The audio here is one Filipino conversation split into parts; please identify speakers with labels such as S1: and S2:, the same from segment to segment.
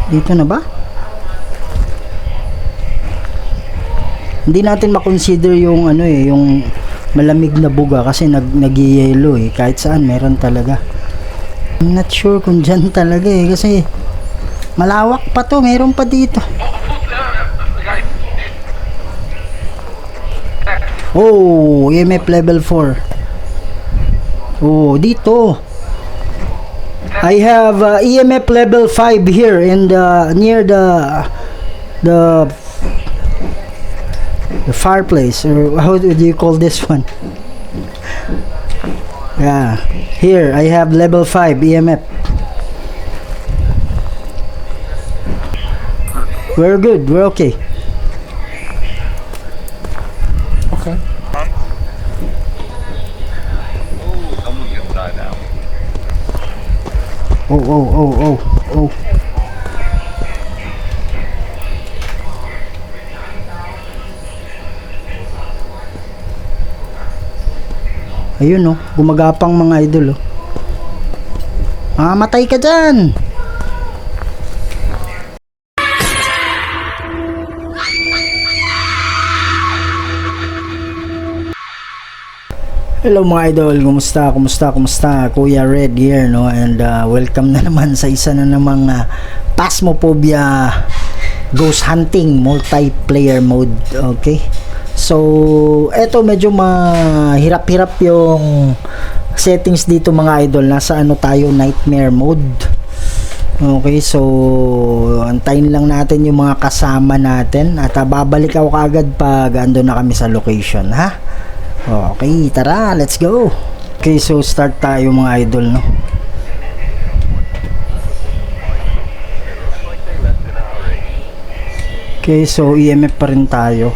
S1: Dito na ba? Hindi natin makonsider yung ano eh, yung malamig na buga kasi nag-yellow eh. Kahit saan meron talaga. I'm not sure kung dyan talaga eh kasi malawak pa to, meron pa dito. Oh, EMF level 4. Oh, dito. I have EMF level 5 here in the near the fireplace, or how do you call this one? Yeah, here I have level 5 EMF. We're good, we're okay.
S2: Okay. Someone's inside now.
S1: Oh. Ayun oh, gumagapang mga idol oh. Matay ka dyan. Hello mga idol, kumusta? Kuya Red here, no? And welcome na naman sa isa na namang Phasmophobia Ghost Hunting Multiplayer Mode. Okay? So, eto medyo mahirap-hirap yung settings dito mga idol. Nasa ano tayo, Nightmare Mode. Okay, so antayin lang natin yung mga kasama natin at babalik ako kagad pag ando na kami sa location, ha? Okay, tara, let's go. Okay, so start tayo mga idol, no? Okay, so EMF pa rin tayo.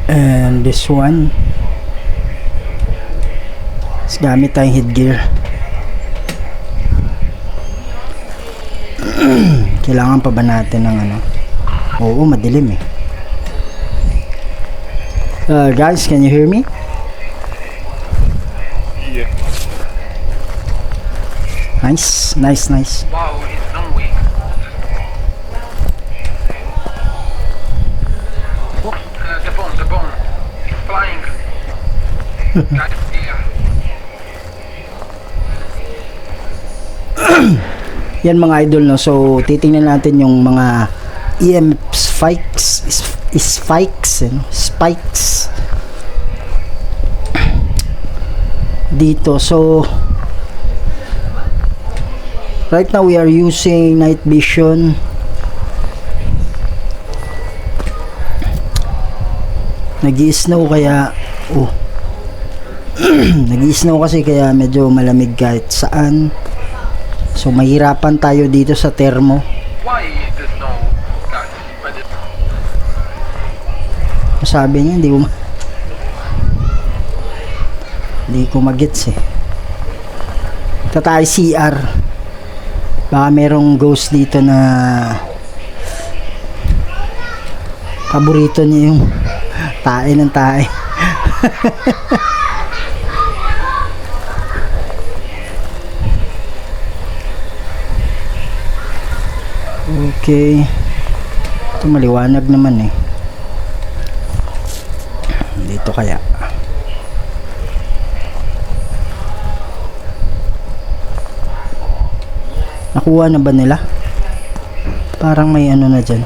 S1: And this one, is gamit tayong headgear. Kailangan pa ba natin ng ano? Oo, madilim eh. Guys, can you hear me?
S2: Yeah.
S1: Nice.
S2: Wow, it's long way. Oh, the bone. It's flying. Guys, here.
S1: Yan mga idol, no. So titingnan natin yung mga EMF spikes dito. So right now we are using night vision. Nag-i-snow kaya nag-i-snow kasi kaya medyo malamig kahit saan. So mahirapan tayo dito sa thermo.
S2: Why is the snow, guys?
S1: Sabi niya hindi ko magets eh. Tatay CR. Baka merong ghost dito na paborito niya yung tae ng tae. Okay. Ito maliwanag naman eh. Dito kaya. Nakuha na ba nila? Parang may ano na dyan.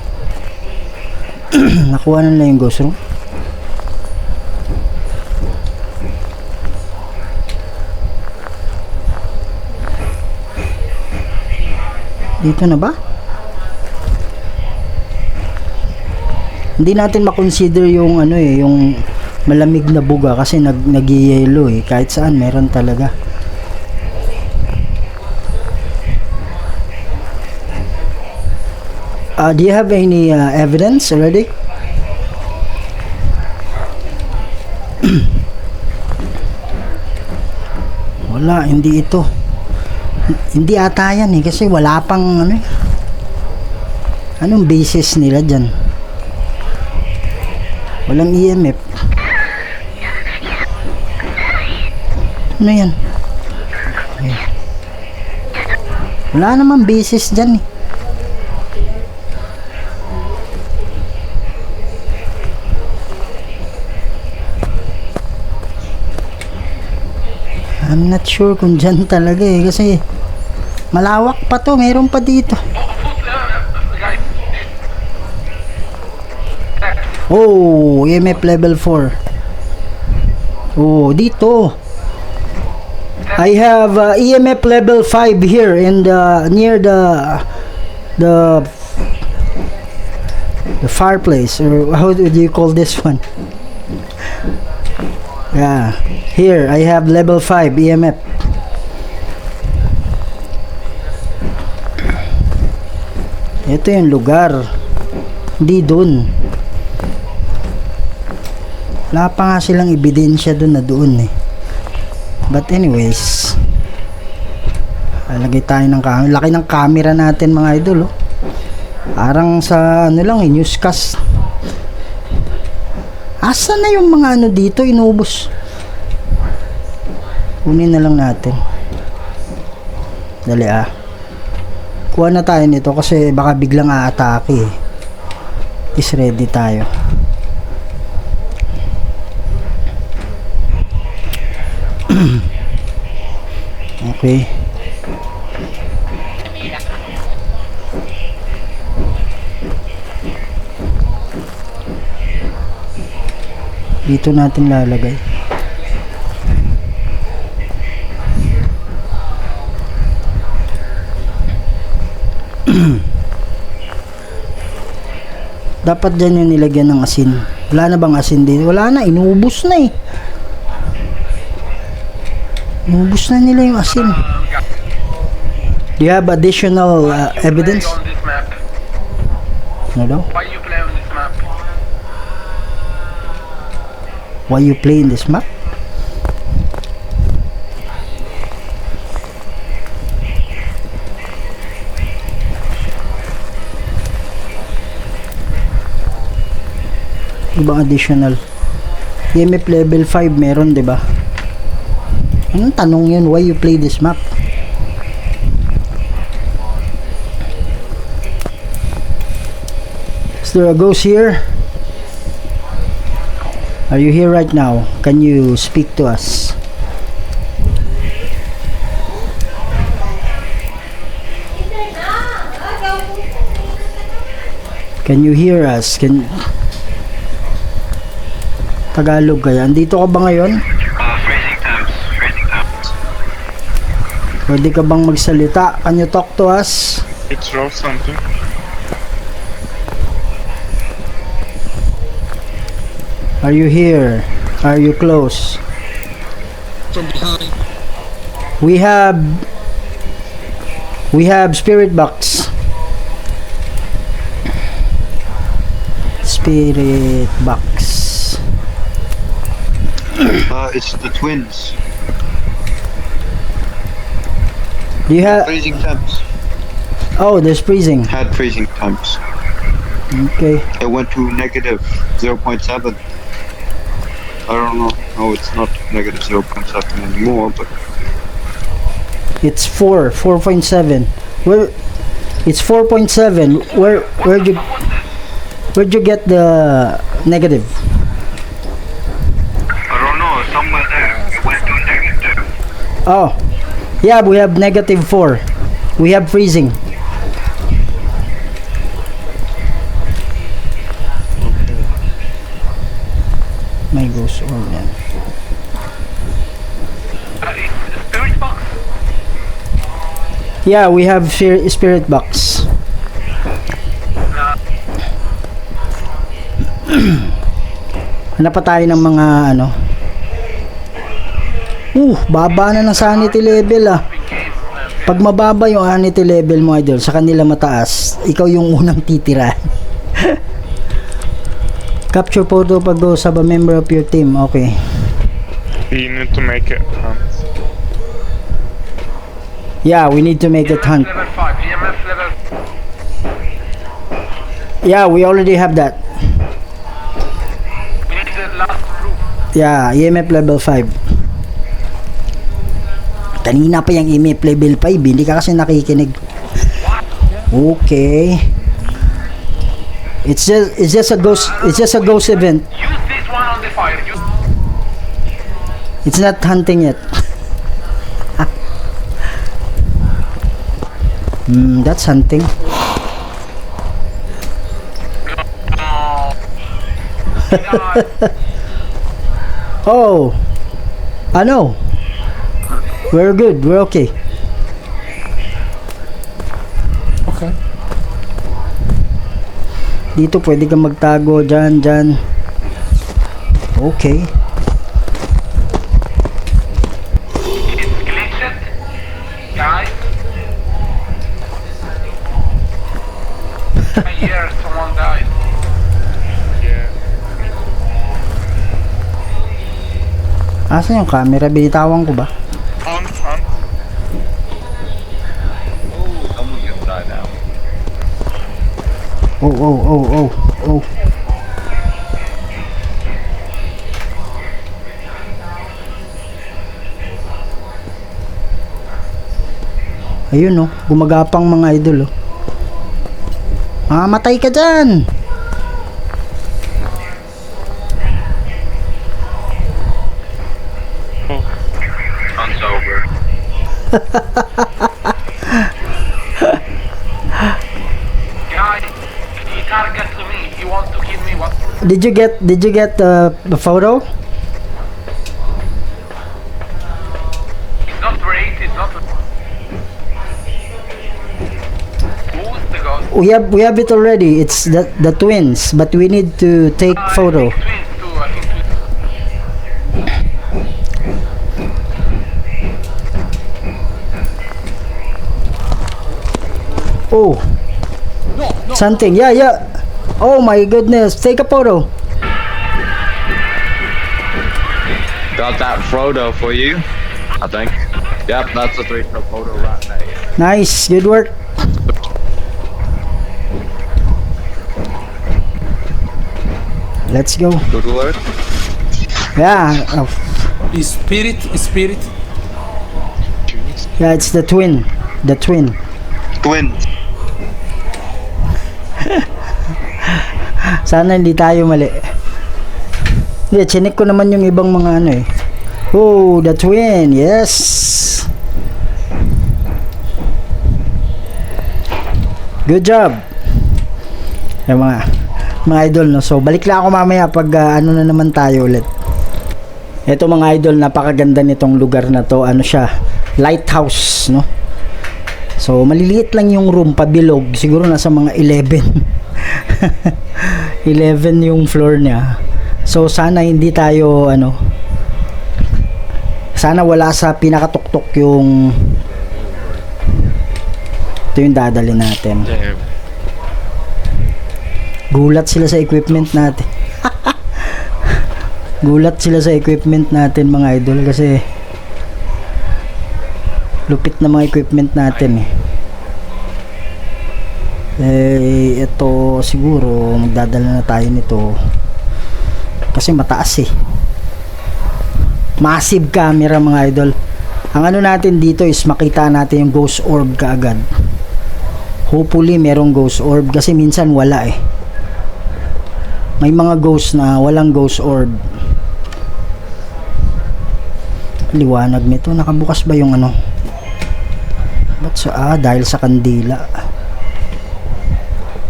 S1: Nakuha na nila yung ghost room. Dito na ba? Hindi natin makonsider yung ano eh, yung malamig na buga kasi nag-yellow eh. Kahit saan meron talaga. Do you have any evidence already? Wala, hindi ito. Hindi ata yan eh kasi wala pang ano eh. Anong basis nila dyan? Walang EMF. Ano yan? Okay. Wala namang basis dyan eh. I'm not sure kung dyan talaga eh. Kasi malawak pa to. Meron pa dito.
S2: Guys.
S1: Oh, EMF level 4. Oh, dito. I have EMF level 5 here in the near the fireplace, or how do you call this one? Yeah, here I have level 5 EMF. Ito yung lugar. Hindi dun. Wala pa nga silang ebidensya dun na doon eh. But anyways, lagay tayo ng camera. Laki ng camera natin mga idol oh. Parang sa ano lang eh, newscast. Asa na yung mga ano dito, inubos. Kunin na lang natin. Dali ah. Kuha na tayo nito kasi baka biglang aatake eh. Is ready tayo. Okay. Dito natin lalagay. Dapat dyan yung nilagyan ng asin. Wala na bang asin dito? Wala na, inubos na eh. Inubos na nila yung asin. Do you have additional evidence?
S2: On this map.
S1: Ano daw?
S2: Why you play on this map?
S1: Why you play in this map? Ibang additional. EMF level 5 meron, 'di ba? Anong tanong 'yun? Why you play this map? Is there a ghost here? Are you here right now? Can you speak to us? Can you hear us? Tagalog kaya? Andito ka ba ngayon?
S2: Freezing temps. Freezing temps.
S1: Pwede ka bang magsalita? Can you talk to us?
S3: It's raw something.
S1: Are you here? Are you close?
S4: From behind.
S1: We have spirit box. Spirit box.
S4: It's the twins.
S1: Do you have?
S4: Freezing temps.
S1: Oh, there's freezing.
S4: Had freezing temps.
S1: Okay.
S4: It went to negative 0.7. I don't know. No, it's not negative 0.7 anymore, but
S1: It's 4.7. Where? It's 4.7. Where'd you get the negative?
S2: I don't know. Somewhere there. It went to negative.
S1: Oh, yeah, we have negative 4. We have freezing. May ghost organ.
S2: Spirit box.
S1: Yeah, we have spirit box. Hanap pa tayo ng mga ano. Baba na ng sanity level ah. Pag mababa yung sanity level mo idol, sa kanila mataas, ikaw yung unang titira. Capture photo pag go sa a member of your team. Okay.
S3: We need to make it hunt.
S1: Yeah, we need to make it hunt.
S2: Level 5. EMF level.
S1: Yeah, we already have that.
S2: We need the last proof.
S1: Yeah, EMF level 5. Kanina pa yung EMF level 5, hindi ka kasi nakikinig. Okay. It's just a ghost event.
S2: Use this one on the fire. Use.
S1: It's not hunting yet. That's hunting. Oh, ano? We're good. We're okay.
S5: Okay.
S1: Dito pwede kang magtago. Dyan. Okay.
S2: It's glitched. Guys. I hear someone died.
S3: Yeah.
S1: Asan yung camera? Binitawan ko ba?
S3: Hunt.
S4: Someone gets died now.
S1: Oh. Ayun oh, gumagapang mga idol oh. Matay ka dyan!
S2: Hunt's over. Guys, he targets me. He wants to kill me. What?
S1: Did you get the photo?
S2: It's not raised. It's not. Who's the ghost?
S1: We have it already. It's the twins, but we need to take photo.
S2: I think twins too. I think twins.
S1: Oh. Something. Yeah. Oh my goodness. Take a photo.
S4: Got that Frodo for you, I think. Yep, that's a 3-shot photo right there.
S1: Nice. Good work. Let's go.
S4: Good work.
S1: Yeah.
S5: Spirit.
S1: Yeah, it's the twin.
S4: Twins.
S1: Sana hindi tayo mali. Hindi, chinik ko naman yung ibang mga ano eh. Oh, the twin. Yes. Good job. Yung mga idol, no. So, balik lang ako mamaya pag ano na naman tayo ulit. Ito mga idol, napakaganda nitong lugar na to. Ano siya? Lighthouse, no? So, maliliit lang yung room, pabilog. Siguro nasa mga 11. 11 yung floor niya. So, sana hindi tayo, sana wala sa pinakatuktok yung ito yung dadalhin natin.
S3: Damn.
S1: Gulat sila sa equipment natin. Gulat sila sa equipment natin mga idol kasi lupit na mga equipment natin ito siguro magdadala na tayo nito kasi mataas massive camera mga idol. Ang ano natin dito is makita natin yung ghost orb kaagad. Hopefully merong ghost orb kasi minsan wala may mga ghost na walang ghost orb. Liwanag nito, nakabukas ba yung ano? Ba't dahil sa kandila.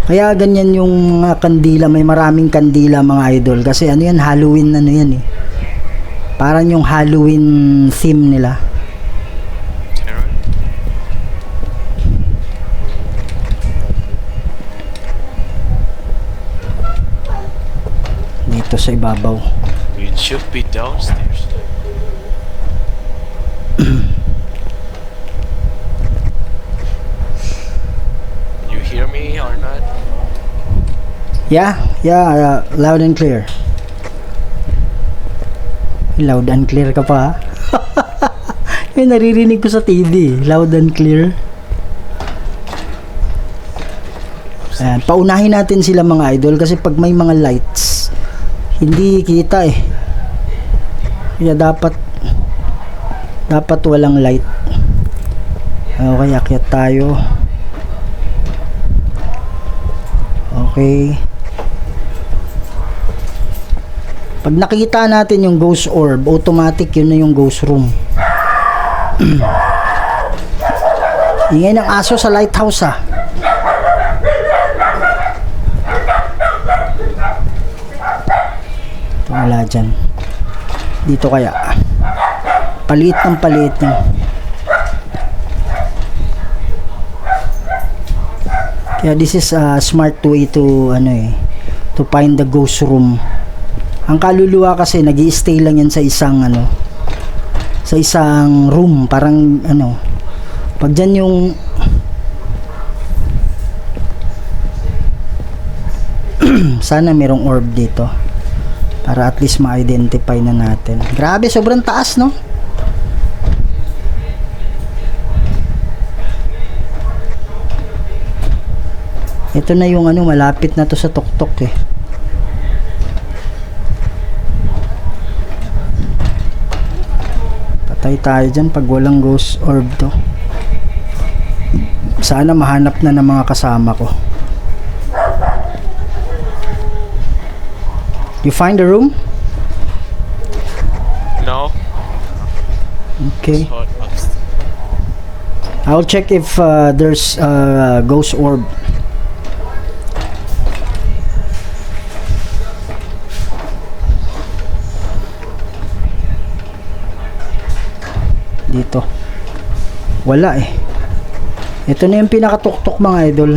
S1: Kaya ganyan yung mga kandila, may maraming kandila mga idol kasi ano yan, Halloween parang yung Halloween theme nila. Dito sa ibabaw.
S6: It should be downstairs. You hear me or not?
S1: Yeah, loud and clear. Loud and clear ka pa. Yung naririnig ko sa TV, loud and clear. Ayan, paunahin natin sila mga idol kasi pag may mga lights hindi kita kaya dapat walang light. Okay, akyat tayo. Okay, pag nakita natin yung ghost orb, automatic yun na yung ghost room. Ingay ng aso sa lighthouse ah. Ito, wala dyan. Dito kaya. Paliit ng paliit ng. Kaya this is a smart way to to find the ghost room. Ang kaluluwa kasi nag-i-stay lang yan sa isang sa isang room, parang pag dyan yung sana merong orb dito para at least ma-identify na natin. Grabe, sobrang taas, no? Ito na yung malapit na to sa tuktok eh. Patay tayo dyan pag walang ghost orb to. Sana mahanap na ng mga kasama ko. You find the room?
S6: No.
S1: Okay.
S6: So,
S1: I'll check if there's a ghost orb. Dito. Wala eh. Ito na yung pinakatuktok mga idol.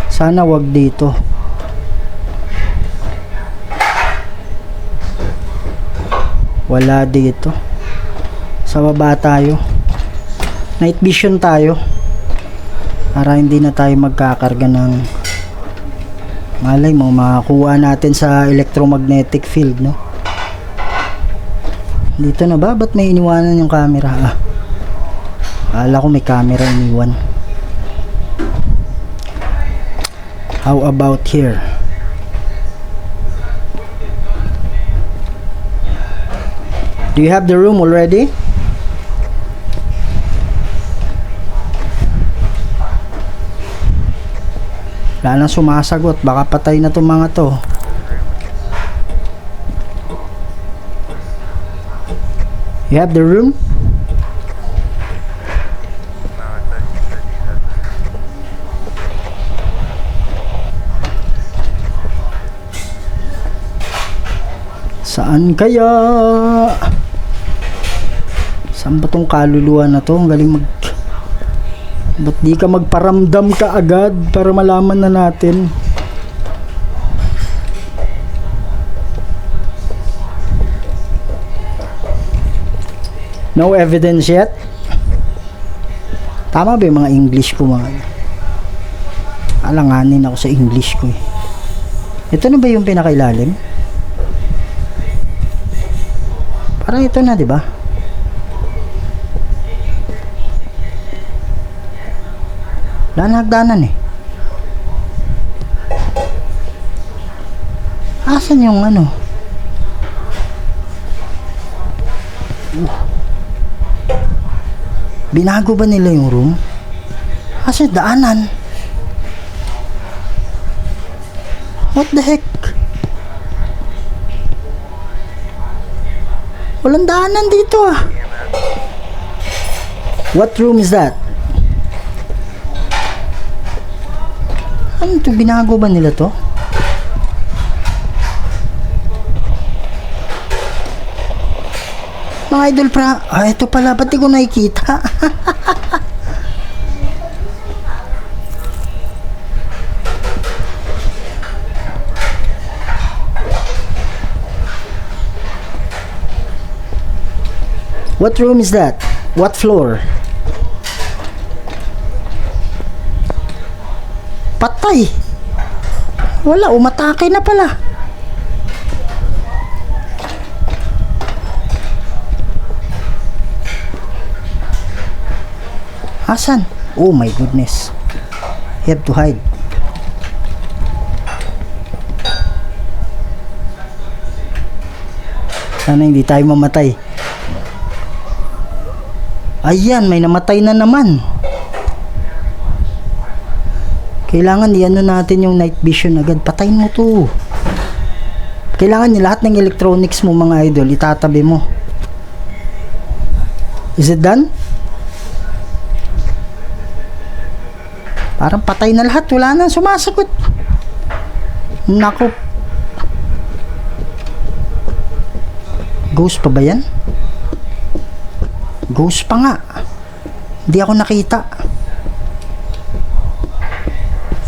S1: Sana wag dito. Wala dito. Sa baba tayo. Night vision tayo. Para hindi na tayo magkakarga ng malay mo makakuha natin sa electromagnetic field, no? Dito na ba? Ba't may iniwanan yung camera? Akala ko may camera iniwan. How about here? Do you have the room already? Wala nang sumasagot. Baka patay na itong mga to. You have the room? Saan kaya? Saan ba tong kaluluwa na to? Ang galing ba't di ka magparamdam ka agad para malaman na natin? No evidence yet? Tama ba yung mga English ko mga? Alanganin ako sa English ko eh. Ito na ba yung pinakailalim? Parang ito na, di ba? Wala na hagdanan eh. Asan yung Binago ba nila yung room? Asan daanan? What the heck? Walang daanan dito ah. What room is that? Ano to? Binago ba nila to? Mga idol ito pala. Ba't di ko nakikita? What room is that? What floor? Patay. Wala, umatake na pala. Asan? Oh my goodness. You have to hide. Sana hindi tayo mamatay. Ayan, may namatay na naman. Kailangan natin yung night vision agad. Patayin mo to. Kailangan lahat ng electronics mo mga idol, itatabi mo. Is it done? Parang patay na lahat. Wala na sumasagot. Nako. Ghost pa ba yan? Ghost pa nga. Hindi ako nakita.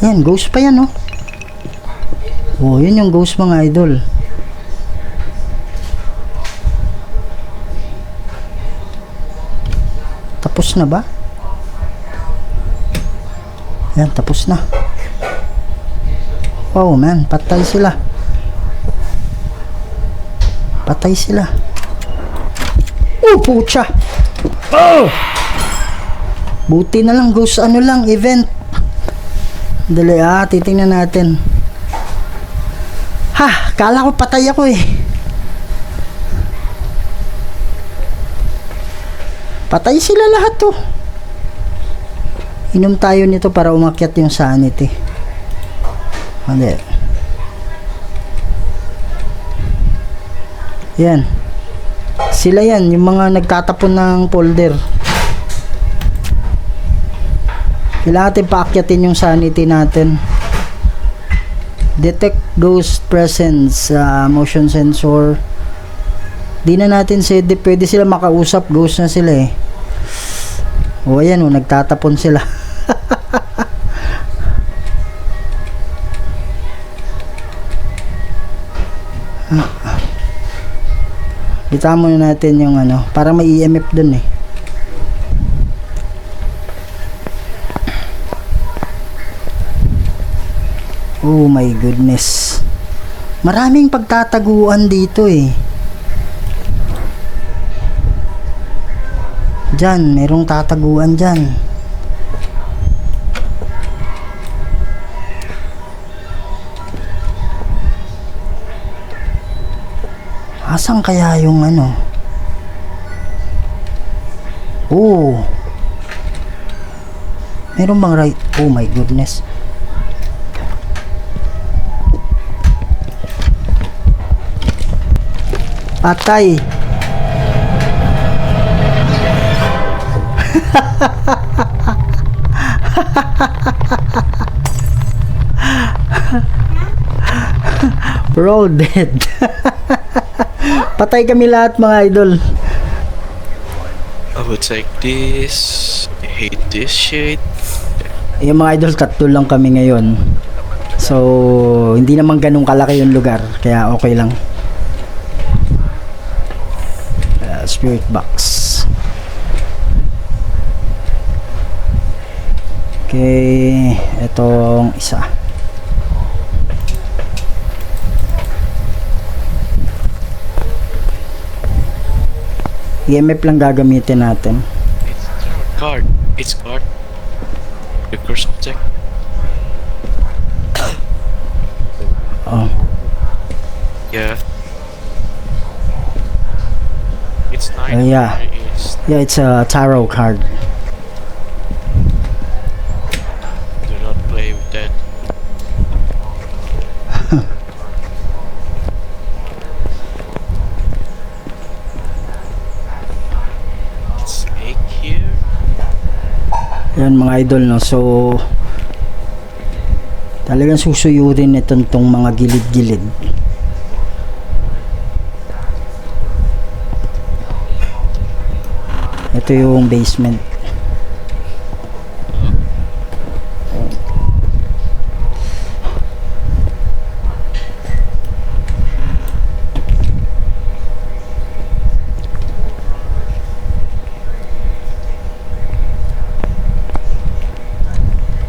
S1: Yan, ghost pa yan, oh. Oh, yun yung ghost mga idol. Tapos na ba? Yan, tapos na. Wow, man, patay sila. Patay sila. Oh, pucha. Oh! Buti na lang, ghost ano lang, event. Dali, titingnan natin. Ha, kala ko patay ako eh. Patay sila lahat to. Inom tayo nito para umakyat yung sanity. Hindi. Yan. Sila yan, yung mga nagtatapon ng folder. Kailangan natin paakyatin yung sanity natin. Detect ghost presence, motion sensor. Di na natin pwede sila makausap, ghost na sila eh. O ayan o, nagtatapon sila. Bitawan muna natin yung ano, para may EMF dun eh. Oh my goodness. Maraming pagtataguan dito eh. Diyan, merong tataguan dyan. Asan kaya yung ano? Oh. Meron bang right? Oh my goodness. Patay. We're all dead. Patay kami lahat mga idol.
S6: I would take this. I hate this shit.
S1: Yung mga idol, tatlo lang kami ngayon. So, hindi naman ganun kalaki yung lugar. Kaya okay lang. Spirit box. Okay, etong isa. EMF lang gagamitin natin.
S6: It's card. It's card. The curse object.
S1: Oh.
S6: Yeah. It's nine.
S1: Yeah. Yeah, it's a tarot card.
S6: Do not play with that. Snake here.
S1: Yan mga idol, no. So talagang susuyurin itong mga gilid-gilid. Ito yung basement.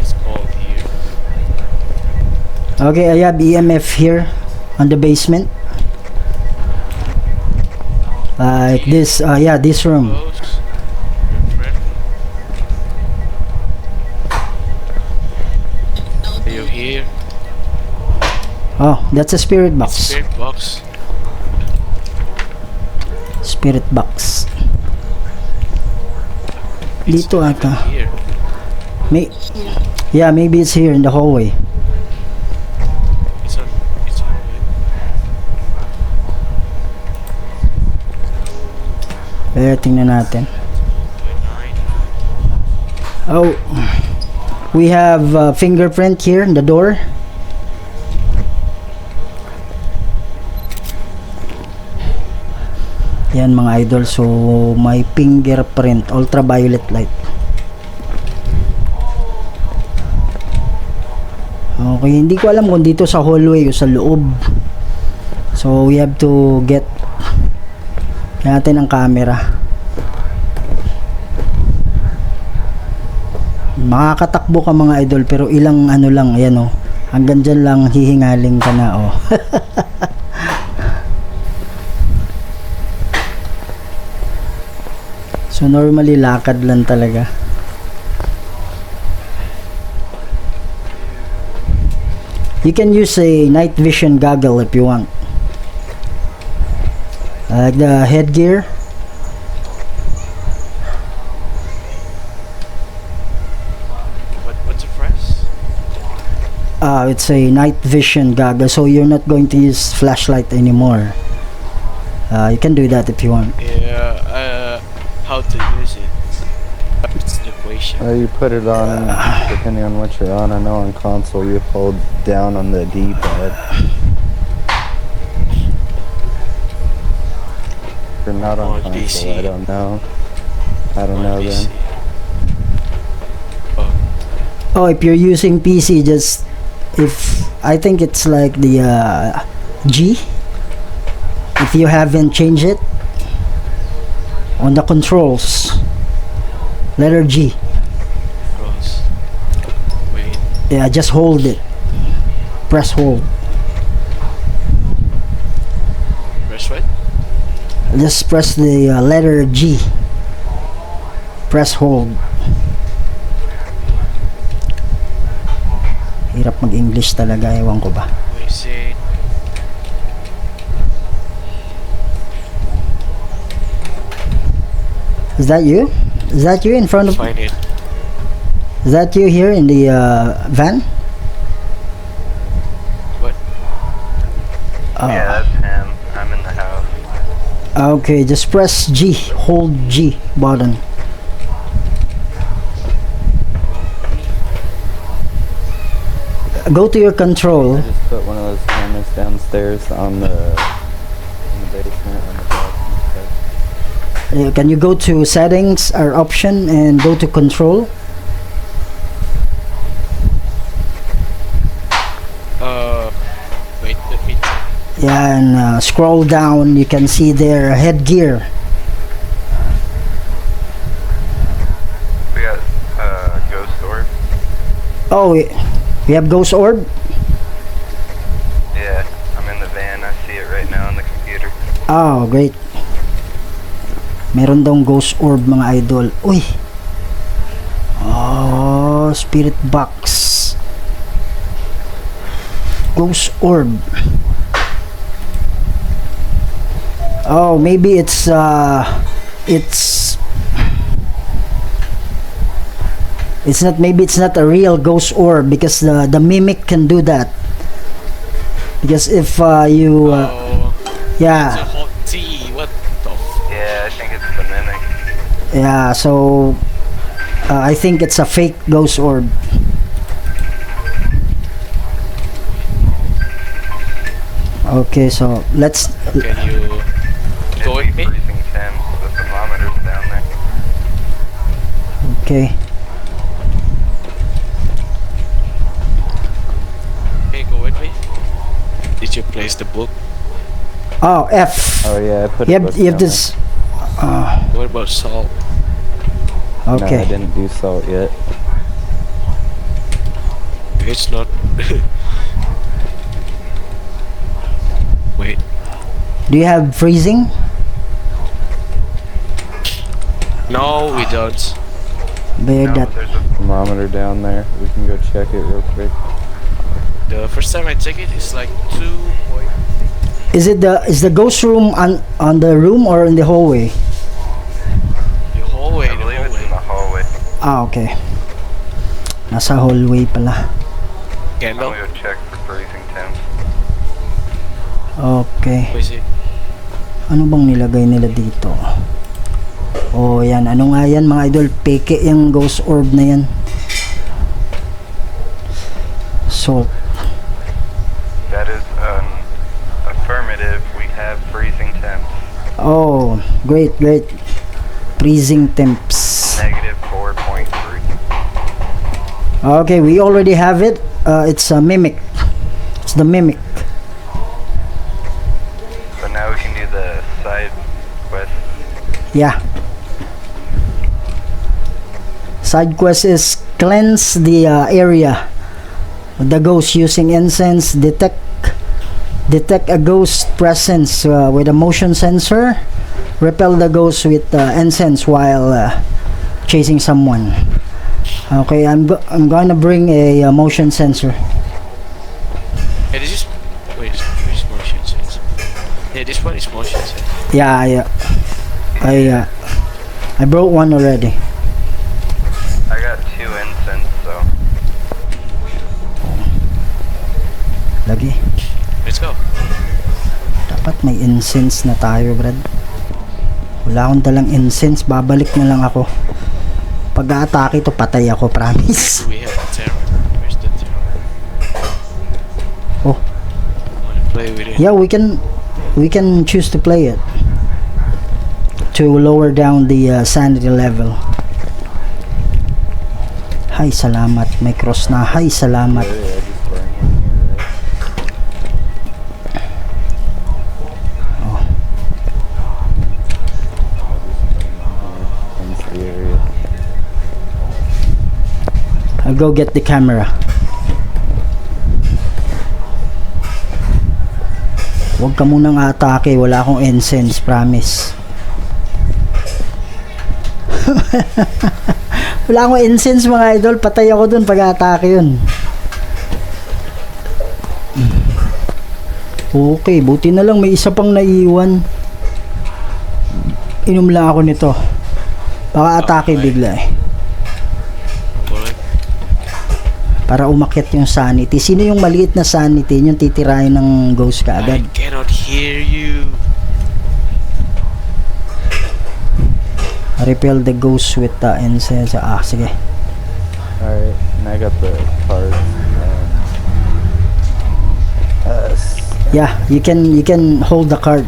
S6: It's called here.
S1: Okay, I have EMF here on the basement. Like this, yeah, this room.
S6: Close. Are you here?
S1: Oh, that's a spirit box.
S6: Spirit box.
S1: Spirit box.
S6: It's
S1: Dito
S6: not
S1: ata.
S6: even here.
S1: Yeah, maybe it's here in the hallway.
S6: It's on
S1: Kaya tingnan natin.
S6: 9.
S1: Oh. We have fingerprint here in the door. Yan mga idol, so may fingerprint, ultraviolet light. Okay, hindi ko alam kung dito sa hallway o sa loob. So we have to get natin ang camera. Makakatakbo ka mga idol, pero ilang ano lang, ayan oh. Hanggang dyan lang hihingaling ka na oh. So normally lakad lang talaga. You can use a night vision goggle if you want. Like the headgear.
S6: What's the price?
S1: It's a night vision goggle, so you're not going to use flashlight anymore. You can do that if you want.
S6: Yeah, how to use it? It's the question.
S7: You put it on depending on what you're on. I know on console you hold down on the D-pad. If you're not on
S6: On
S7: console,
S6: PC.
S7: I don't know. I don't know then.
S1: Oh, if you're using PC, just if I think it's like the G. If you haven't changed it on the controls, letter G.
S6: Cross. Wait.
S1: Yeah, just hold it. Press hold.
S6: Press what?
S1: Just press the letter G. Press hold. Hirap mag-English talaga, ewan ko ba.
S6: Wait, say.
S1: Is that you? Is that you in front of?
S6: Find it.
S1: Is that you here in the van?
S6: What?
S7: Yeah, that's him. I'm in the house.
S1: Okay, just press G. Hold G button. Go to your control.
S7: I just put one of those cameras downstairs on the in the basement on the top and stuff.
S1: Can you go to settings or option and go to control?
S6: Wait, let me check.
S1: Yeah, and scroll down. You can see their headgear.
S7: We got ghost orb.
S1: Oh, we have ghost orb.
S7: Yeah, I'm in the van. I see it right now on the computer.
S1: Oh, great. Meron daw ghost orb mga idol. Uy. Oh, spirit box. Ghost orb. Oh, maybe it's not, maybe it's not a real ghost orb because the mimic can do that. Because if you
S6: Oh,
S1: yeah.
S6: it's a hot tea. What the
S7: Yeah, I think it's the mimic.
S1: Yeah, so I think it's a fake ghost orb. Okay, so let's
S6: Can you go with me?
S7: Freezing temps. The thermometer's down there.
S1: okay.
S6: Can you go with me? Did you place the book?
S1: Oh, F.
S7: Oh yeah, I put
S1: You
S7: a
S1: have,
S7: book
S1: you have
S7: down
S1: this.
S6: What about salt?
S7: there. No, I
S1: Okay.
S7: didn't do salt yet.
S6: It's not. Wait.
S1: Do you have freezing?
S6: No, we don't.
S1: Bear
S7: No,
S1: that.
S7: but there's a thermometer down there. We can go check it real quick.
S6: The first time I checked it, it's like 2.
S1: Is the ghost room on the room or in the hallway?
S6: The hallway,
S7: I
S6: the
S7: believe it's in
S6: hallway.
S7: the hallway.
S1: Ah, okay. Nasa hallway pala.
S7: I'm
S6: Candle.
S7: gonna go check the freezing temps.
S1: Okay.
S6: What is it?
S1: Ano bang nilagay nila dito? Oh, yan. Ano nga yan mga idol? Peke yung ghost orb na yan. assault.
S8: That is an affirmative. We have freezing temps.
S1: Oh, great. Freezing temps.
S8: Negative 4.3.
S1: Okay, we already have it. It's a mimic. It's the mimic.
S8: So now we can do the side quest.
S1: Yeah. Side quest is cleanse the area of the ghost using incense. Detect a ghost presence with a motion sensor. Repel the ghost with incense while chasing someone. Okay, I'm going to bring a motion sensor.
S6: Hey, this is... Wait, which motion sensor? Yeah, this one is motion sensor.
S1: Yeah. I brought one already.
S8: I got 2 incense, so.
S1: Lagi.
S6: Let's go.
S1: Dapat may incense na tayo, Brad. Wala akong dalang incense. Babalik na lang ako. Pag-aatake to, patay ako, promise.
S6: Do we have a terror? Where's the terror?
S1: Oh.
S6: Wanna play with it?
S1: Yeah, we can choose to play it to lower down the sanity level. Hay, salamat. May cross na. Hay, salamat.
S7: Yeah, just bring it here, right?
S1: Oh.
S7: Cleanse the area.
S1: I'll go get the camera. Huwag ka munang atake. Wala akong incense, promise. Wala akong incense, mga idol. Patay ako dun pag atake yun. Okay, buti na lang may isa pang naiwan. Inom lang ako nito. Baka atake bigla eh.
S6: Alright.
S1: Para umakyat yung sanity. Sino yung maliit na sanity? Yung titirahin ng ghost ka agad.
S6: I cannot hear you.
S1: Repel the ghost with the incense. Ah, sige.
S7: Alright, and I got the cards.
S1: Yeah, you can hold the card.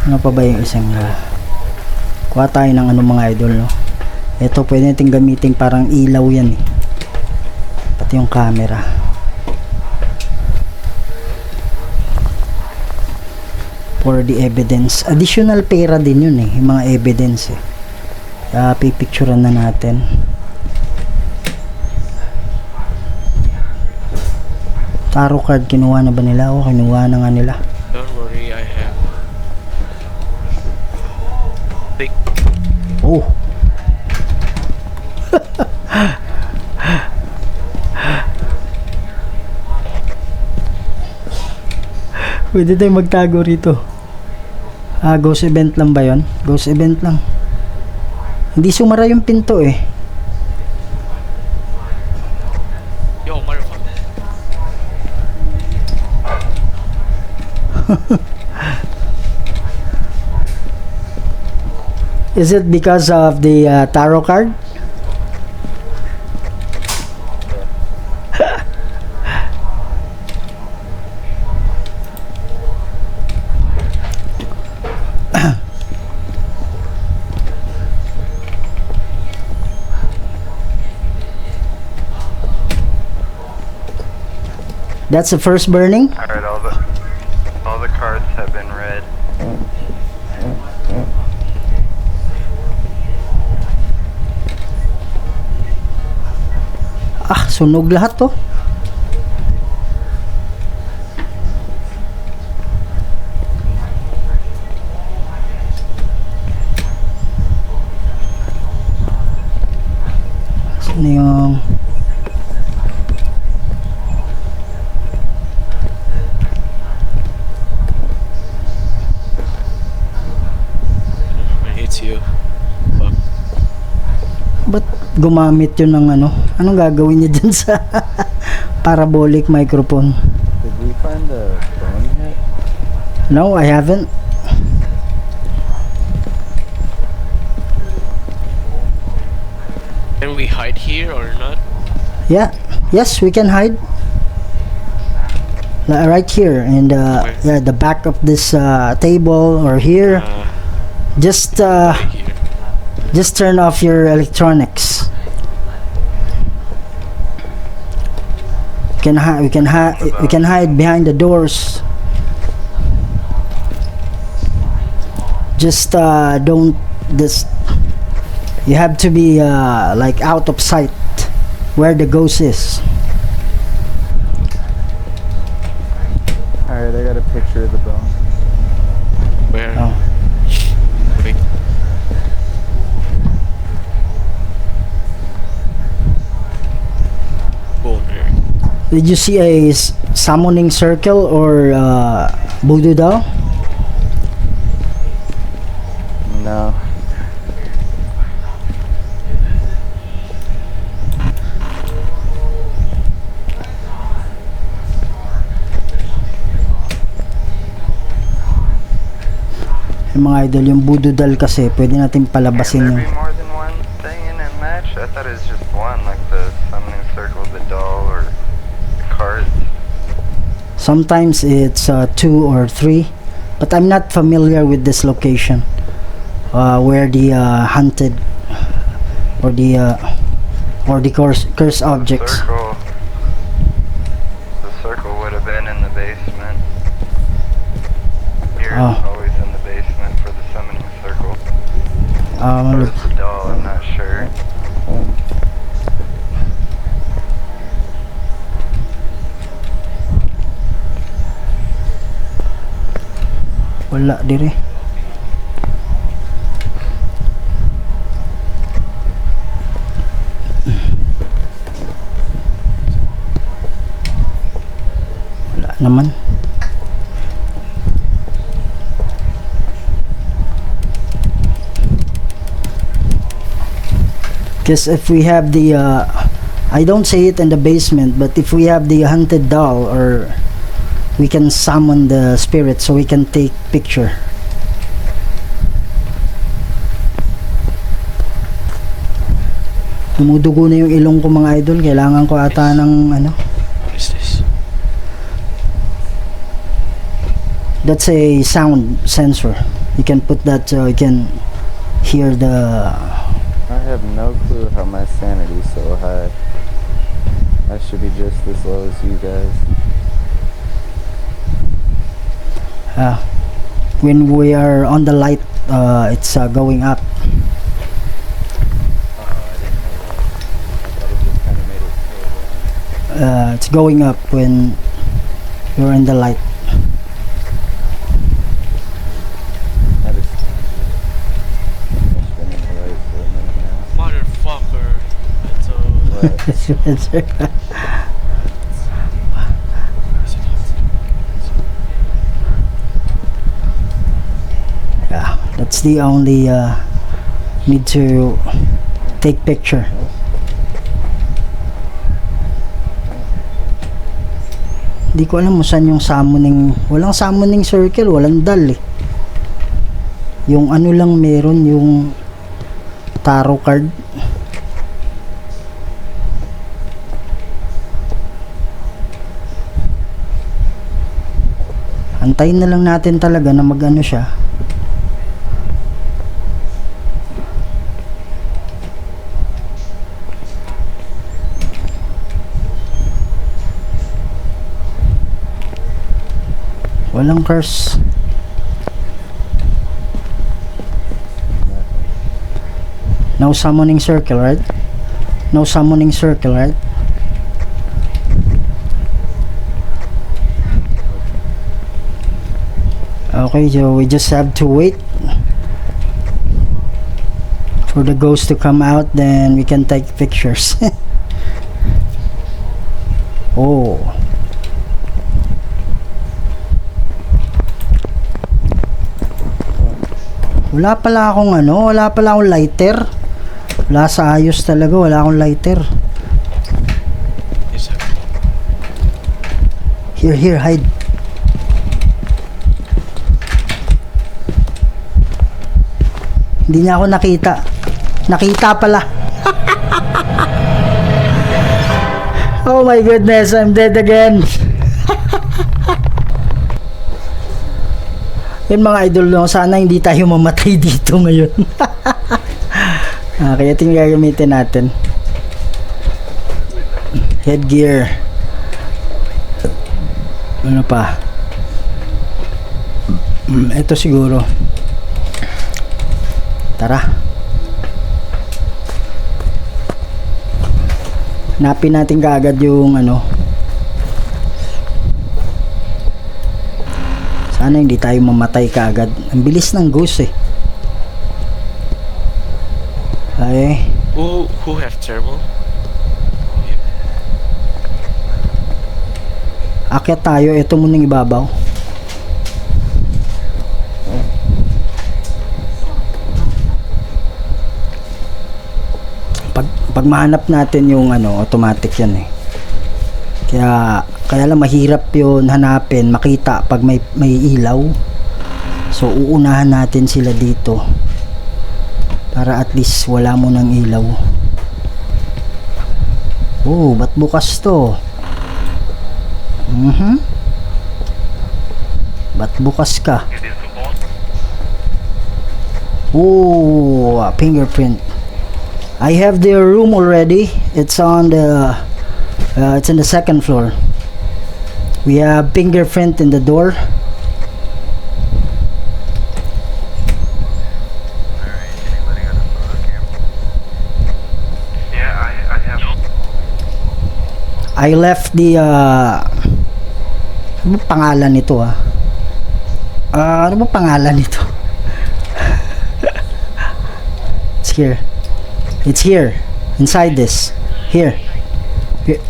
S1: Ano pa ba yung isang kuha tayo ng ano, mga idol, no? Ito pwede natin gamitin, parang ilaw yan eh. Pati yung camera. For the evidence. Additional pera din yun eh, yung mga evidence eh. Pipicturean na natin. Tarot card, kinuha na ba nila? O kinuha na nga nila.
S6: Don't worry, I have. Big.
S1: Oh. Pwede tayo magtago rito. Ghost event lang ba yon? Ghost event lang. Hindi sumara yung pinto eh.
S6: Yo, motherfucker.
S1: Is it because of the tarot card? That's the first burning.
S8: Alright, all the cards have been read.
S1: Sunog lahat to. Saan yung
S6: It's you. Fuck.
S1: ba't gumamit yun ng ano? Anong gagawin niya dyan sa parabolic microphone?
S7: Did we find the phone yet?
S1: No, I haven't.
S6: Can we hide here or not?
S1: Yeah. Yes, we can hide. Right here, and yeah, the back of this table or here. Just
S6: Right here.
S1: just turn off your electronics. We can hide behind the doors. Just don't this. You have to be like out of sight where the ghost is.
S7: Alright, I got a picture of the bone.
S6: Where?
S1: Oh.
S6: Wait. Bone here.
S1: Did you see a summoning circle or voodoo doll?
S7: No.
S1: Yung mga idol, yung voodoo doll kasi pwede natin
S8: Can
S1: palabasin
S8: there
S1: yung
S8: be more than one thing in a match? I thought it was just one, like the summoning circle, the doll, or the cards.
S1: sometimes it's 2 or 3, but I'm not familiar with this location where the hunted or the curse objects.
S8: The circle would have been in the basement. Here
S1: Oh.
S8: it's always in the basement for the summoning circle. Or
S1: Look,
S8: it's the doll, I'm not sure.
S1: wala dire. Wala naman. Because if we have the I don't say it in the basement, but if we have the hunted doll, or we can summon the spirit so we can take picture. Dumudugo na yung ilong ko mga idol. Kailangan ko ata ng ano.
S6: What is this?
S1: That's a sound sensor. You can put that so you can hear the.
S7: I have no clue how my sanity's so high. I should be just as low as you guys.
S1: When we are on the light, it's going up. It's going up when you're in the light.
S7: I just been in the light for a minute now.
S6: Motherfucker. That's
S7: What?
S1: Yeah, that's the only need to take picture. Hindi ko alam kung saan yung summoning. Walang summoning circle, walang dal eh. Yung ano lang meron, yung tarot card. Antayin na lang natin talaga na mag-ano siya. Walang curse. No summoning circle, right? No summoning circle, right? Okay, so we just have to wait for the ghost to come out, then we can take pictures. Oh. Wala pala akong lighter. Wala sa ayos talaga, wala akong lighter.
S6: Yes, sir.
S1: Here, hide. Hindi niya ako nakita. Nakita pala. Oh my goodness, I'm dead again. Yun mga idol, no? Sana hindi tayo mamatay dito ngayon. Kaya ito yung gagamitin natin. Headgear. Ano pa? Ito siguro. Tara. Hanapin natin kaagad yung ano. Sana hindi tayo mamatay kaagad. Ang bilis ng ghost eh. Ay.
S6: Who have thermal?
S1: Akyat tayo. Ito munang ibabaw. Pag mahanap natin yung ano, automatic yan eh. Kaya lang mahirap yun hanapin, makita pag may ilaw. So uunahan natin sila dito para at least wala mo ng ilaw. Oh, ba't bukas to? Ba't bukas ka? Oh, fingerprint. I have their room already. It's on the it's in the second floor. We have fingerprint in the door.
S8: Alright, anybody got a photo cam?
S2: Yeah, I have.
S1: I left the ano ba pangalan nito ano ba pangalan nito? It's here. It's here. Inside this. Here. Here.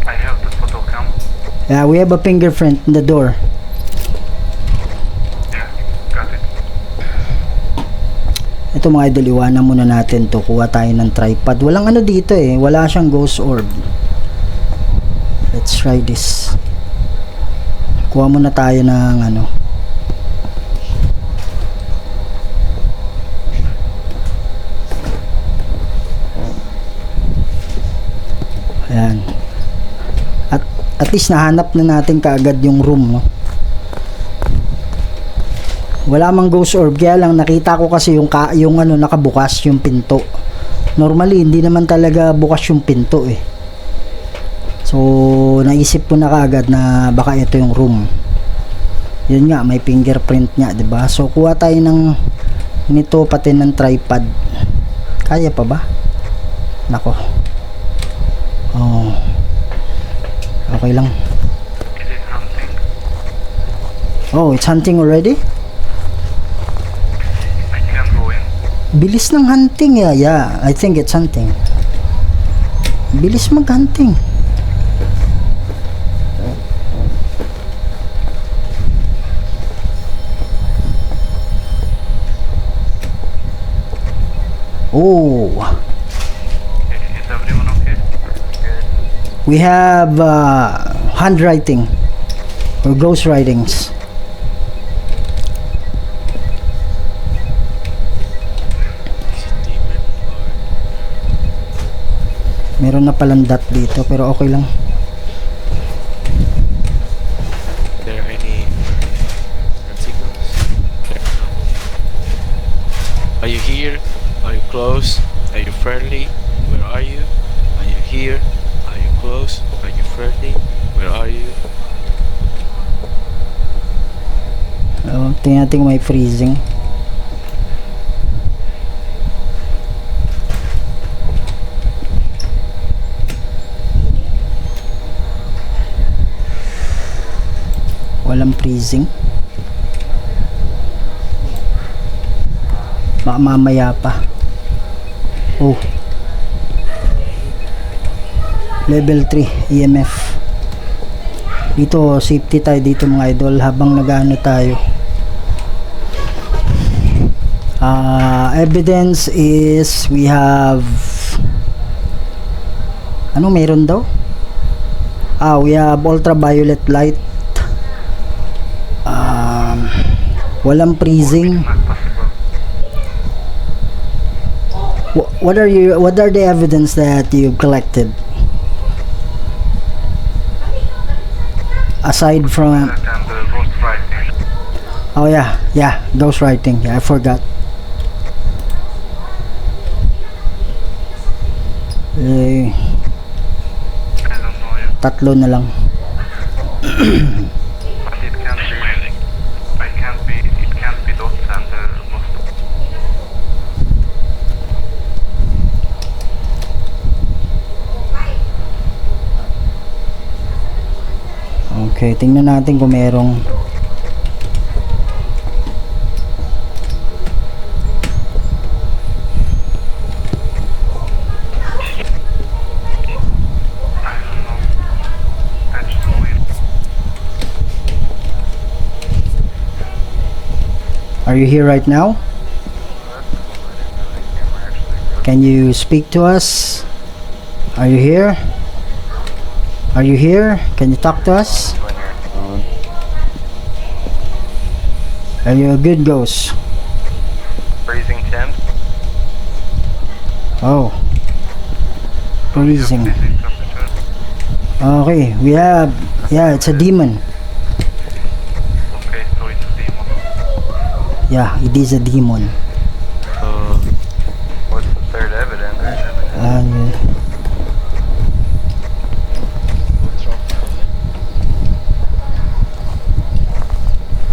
S2: I have the photo cam.
S1: Yeah, we have a fingerprint in the door.
S2: Yeah, got it.
S1: Ito mga idol, iwanan muna natin to. Kuha tayo ng tripod. Walang ano dito eh. Wala siyang ghost orb. Let's try this. Kuha muna tayo ng ano. Ayan. At least nahanap na natin kaagad yung room, no? Wala mang ghost orb, kaya lang nakita ko kasi yung ano nakabukas yung pinto. Normally hindi naman talaga bukas yung pinto eh. So naisip ko na kaagad na baka ito yung room. Yun nga, may fingerprint nga, 'di ba? So kuha tayo ng nito pati ng tripod. Kaya pa ba? Nako. Oh. Okay lang.
S2: Is it hunting?
S1: Oh, it's hunting already?
S2: I can go in.
S1: Bilis ng hunting, yeah. I think it's hunting. Bilis mag-hunting. Oh,
S2: Is everyone okay?
S1: we have handwriting or ghost writings.
S6: Is it demon or
S1: Meron na palang dot dito pero okay lang.
S6: there any articles? Are you here? Are you close? Are you friendly? Where are you? Are you here? Are you close? Are you friendly? Where are you?
S1: Tingnan natin kung may freezing. Walang freezing. Baka mamaya pa. Oh. Level 3 EMF. Dito safety tayo dito mga idol habang nag-ano tayo. Evidence is we have ano meron daw? We have ultraviolet light. Walang freezing.
S2: Not possible.
S1: What are the evidence that you've collected? Aside from...
S2: That and ghostwriting.
S1: Oh yeah, ghostwriting. Yeah, I forgot.
S2: I don't know yet.
S1: Tatlo na lang.
S2: But it can't be, it can't be dots and ghost.
S1: Okay, tingnan natin kung merong...
S2: I don't know. That's so weird.
S1: Are you here right now? Can you speak to us? Are you here? Are you here? Can you talk to us?
S8: When you're
S7: On.
S1: Are you a good ghost?
S8: freezing temps.
S1: Oh. Freezing.
S2: This is temperature.
S1: Okay, we have... Yeah, it's a demon.
S2: Okay, so it's a demon.
S1: Yeah, it is a demon.
S8: What's the third evidence?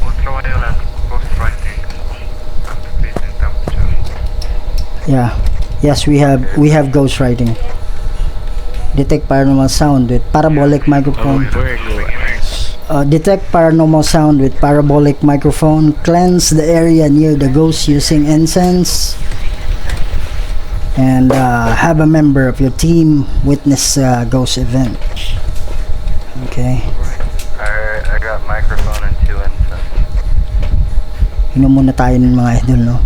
S2: Ultraviolet ghostwriting and freezing temperature.
S1: Yeah. Yes, we have ghostwriting. Detect paranormal sound with parabolic microphone.
S6: Where are your eyes?
S1: Detect paranormal sound with parabolic microphone. Cleanse the area near the ghost using incense. And have a member of your team witness ghost event. Okay.
S8: Alright, I got microphone and 2 incense.
S1: Inom muna tayo ng mga idol, no?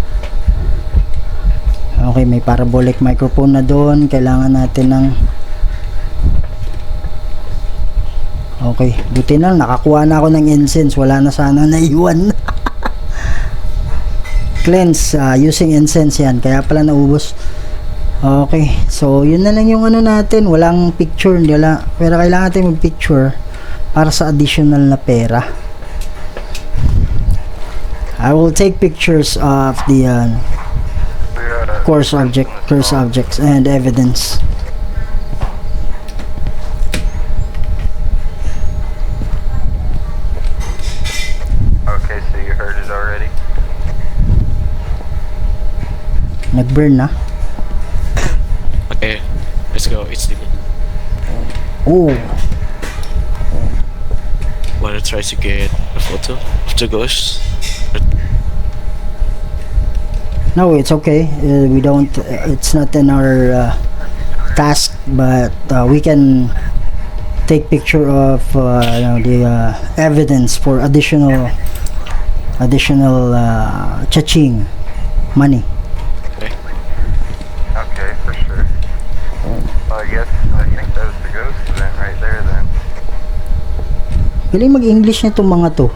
S1: Okay, may parabolic microphone na doon. Kailangan natin ng... Okay, buti na, nakakuha na ako ng incense. Wala na sana naiwan. Cleanse using incense yan. Kaya pala naubos. Okay, so yun na lang yung ano natin. Walang picture, wala. Pero kailangan natin mag-picture para sa additional na pera. I will take pictures of the cursed objects and evidence.
S8: Okay, so you heard it already?
S1: Nag-burn na.
S6: Okay, let's go. It's the...
S1: Oh,
S6: Wanna try to get a photo of the ghost?
S1: no, it's okay. We don't. It's not in our task, but we can take picture of the evidence for additional cha-ching money.
S8: Okay, for sure. Well, I think that was the ghost event right there then.
S1: Galing mag-English na itong mga to.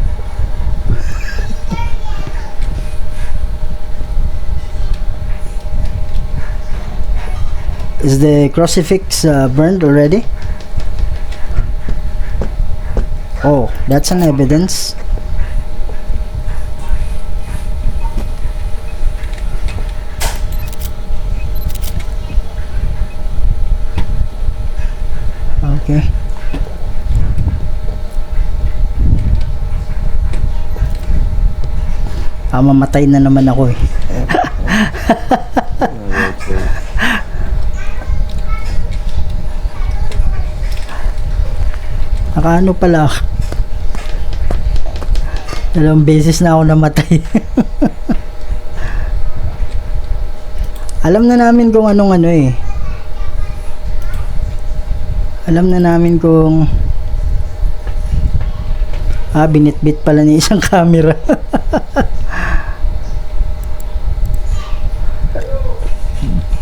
S1: Is the crucifix burned already? Oh, that's an evidence. Okay. Mamatay na naman ako eh. Nakaano pala ako. 2 beses na ako namatay. Alam na namin kung anong ano eh. Alam na namin kung binitbit pala ni isang camera.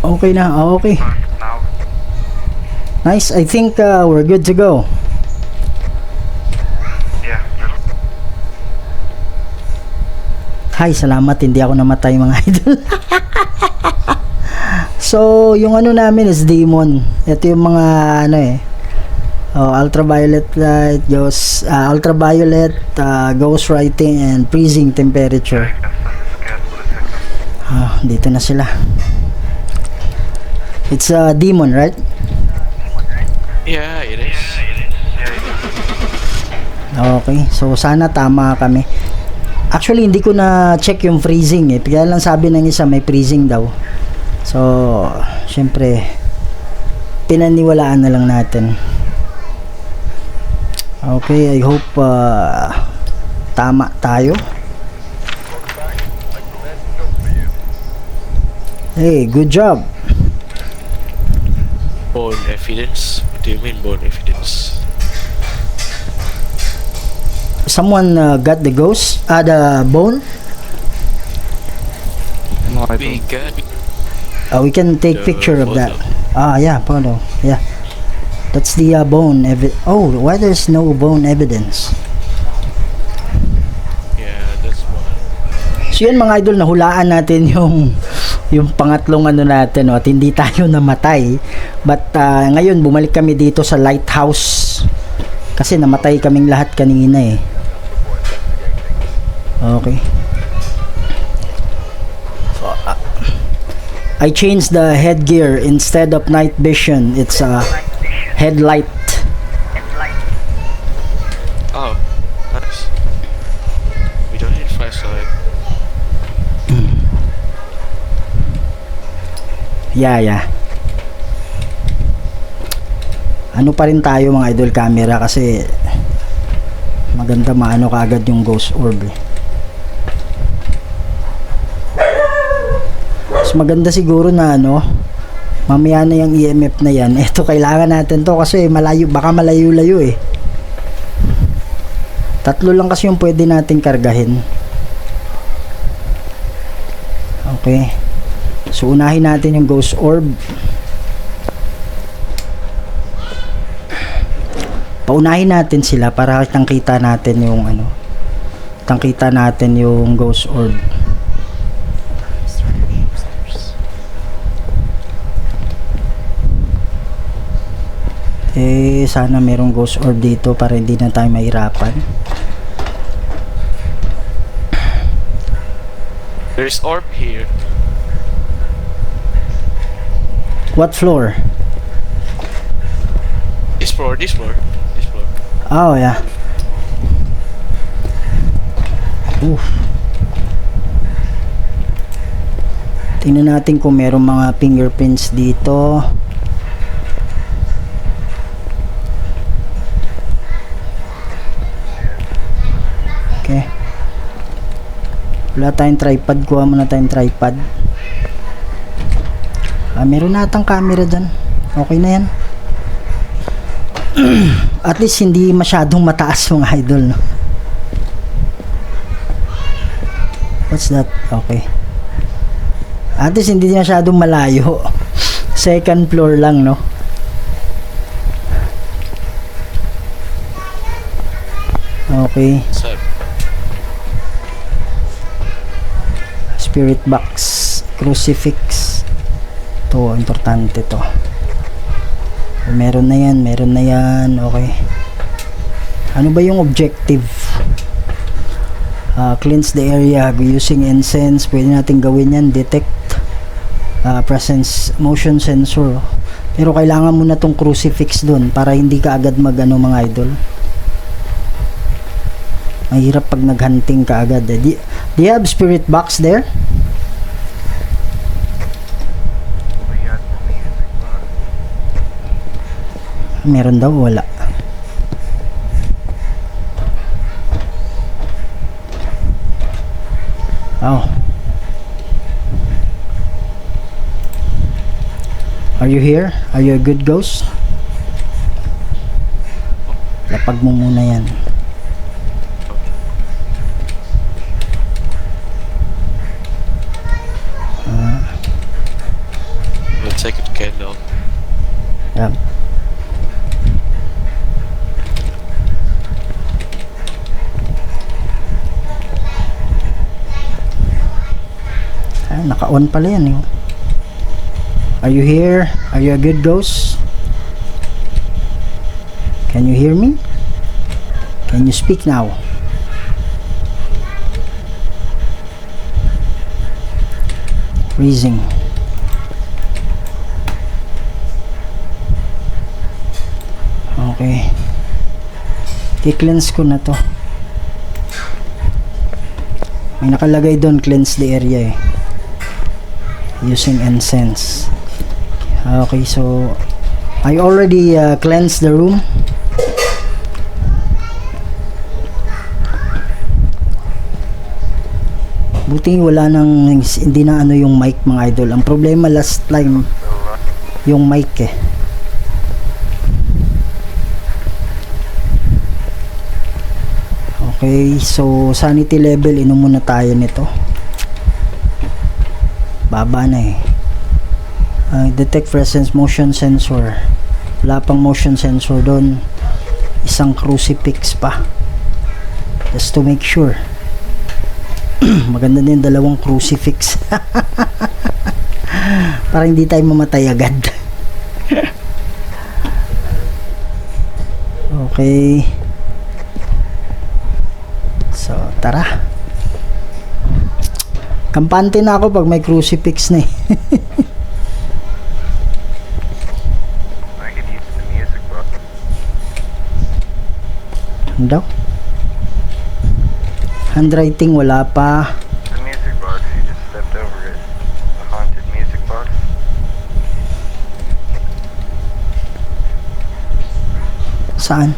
S1: Okay na, okay.
S2: Now,
S1: Nice, I think we're good to go.
S2: yeah,
S1: Hi, salamat, hindi ako namatay mga idol. So, yung ano namin is demon. Ito yung mga ano eh. Ultraviolet light, ghost writing and freezing temperature. Dito na sila. It's a demon, right?
S6: Yeah, it is.
S1: Okay, so sana tama kami. Actually, hindi ko na check yung freezing eh. Kaya lang sabi ng isa may freezing daw. So, syempre, pinaniwalaan na lang natin. Okay, I hope tama tayo. Hey, good job.
S6: Bone evidence? What do you mean bone evidence?
S1: Someone got the ghost? The bone?
S7: No, I
S6: We
S7: don't.
S6: got
S1: We can take
S6: The
S1: picture of that.
S6: photo.
S1: Yeah, photo. Yeah. That's the bone why there's no bone evidence?
S6: Yeah, that's one.
S1: So yun mga idol, nahulaan natin yung pangatlong ano natin, at hindi tayo namatay. But ngayon bumalik kami dito sa lighthouse kasi namatay kaming lahat kanina eh. Okay. So, I changed the headgear. Instead of night vision, it's a headlight.
S6: Oh, nice. We don't need flashlight.
S1: Yeah. Ano pa rin tayo mga idol, camera, kasi maganda maano kaagad yung ghost orb eh. Mas maganda siguro na ano, mamaya na yung EMF na yan. Eto, kailangan natin to kasi malayo, baka malayo-layo eh. 3 lang kasi yung pwede natin kargahin. Okay. So unahin natin yung ghost orb. Paunahin natin sila para kitang-kita natin yung ano. Kitang-kita natin yung ghost orb. Sana merong ghost orb dito para hindi na tayo mahirapan.
S6: There's orb here.
S1: What floor?
S6: This floor.
S1: Oh, yeah. Oof. Tingnan natin kung merong mga fingerprints dito. Okay. Wala tayong tripod. Kuha muna tayong tripod. Meron natang camera dyan. Okay na yan. At least hindi masyadong mataas yung idol, no? What's that? Okay. At least hindi masyadong malayo. Second floor lang, no? Okay.
S6: So,
S1: Spirit box. Crucifix. To, importante to. Meron na yan. Okay. Ano ba yung objective? Cleanse the area using incense. Pwede natin gawin yan. Detect presence motion sensor. Pero kailangan mo na tong crucifix dun para hindi ka agad mag-ano mga idol. Mahirap pag naghunting ka agad. Do you have spirit box there? Meron daw, wala. Oh. Are you here? Are you a good ghost? Lapag mo muna yan.
S6: we'll take a candle.
S1: Yep. Naka-on pala yan, eh. Are you here? Are you a good ghost? Can you hear me? Can you speak now? Freezing. Okay. I-cleanse ko na to. May nakalagay doon, cleanse the area eh. Using incense. Okay, so I already cleansed the room. Buti wala nang hindi na ano yung mic mga idol. Ang problema last time yung mic eh. Okay, so sanity level, inom muna tayo nito. Baba na eh. Detect presence, motion sensor. Wala pang motion sensor doon. Isang crucifix pa. Just to make sure. Maganda din dalawang crucifix. Para hindi tayo mamatay agad. Okay. So, tara. Kampante na ako pag may crucifix na eh.
S8: I could use the music box.
S1: Ano daw? Handwriting, wala pa.
S8: The music box, you just stepped over it. The haunted music box.
S1: Saan?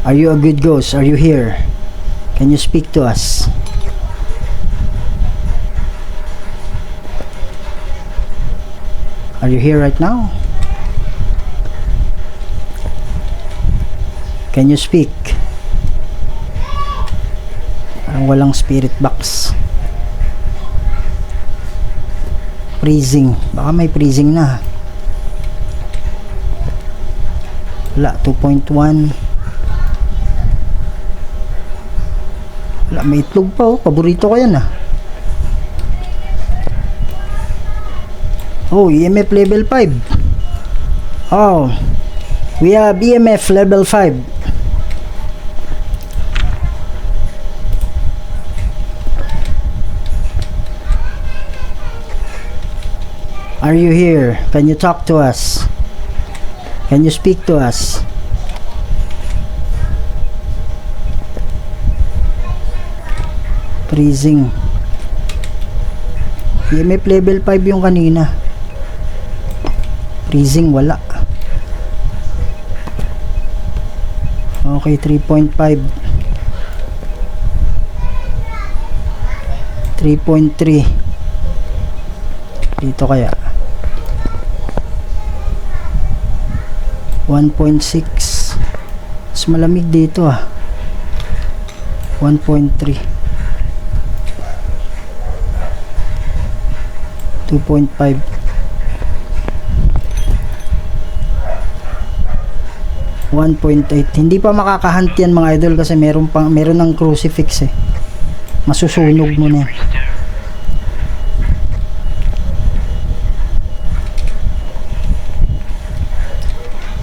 S1: Are you a good ghost? Are you here? Can you speak to us? Are you here right now? Can you speak? Parang walang spirit box. Freezing. Baka may freezing na. Wala, 2.1. Wala, may itlog pa oh. Paborito ko yan ah. Oh, EMF level 5. Oh, we have EMF level 5. Are you here? Can you talk to us? Can you speak to us? Freezing. EMF level 5 yung kanina. Freezing, wala. Okay, 3.5. 3.3. Dito kaya 1.6. Mas malamig dito ah. 1.3. 2.5. 1.8. Hindi pa makakahunt yan mga idol kasi meron ng crucifix eh. Masusunog mo na.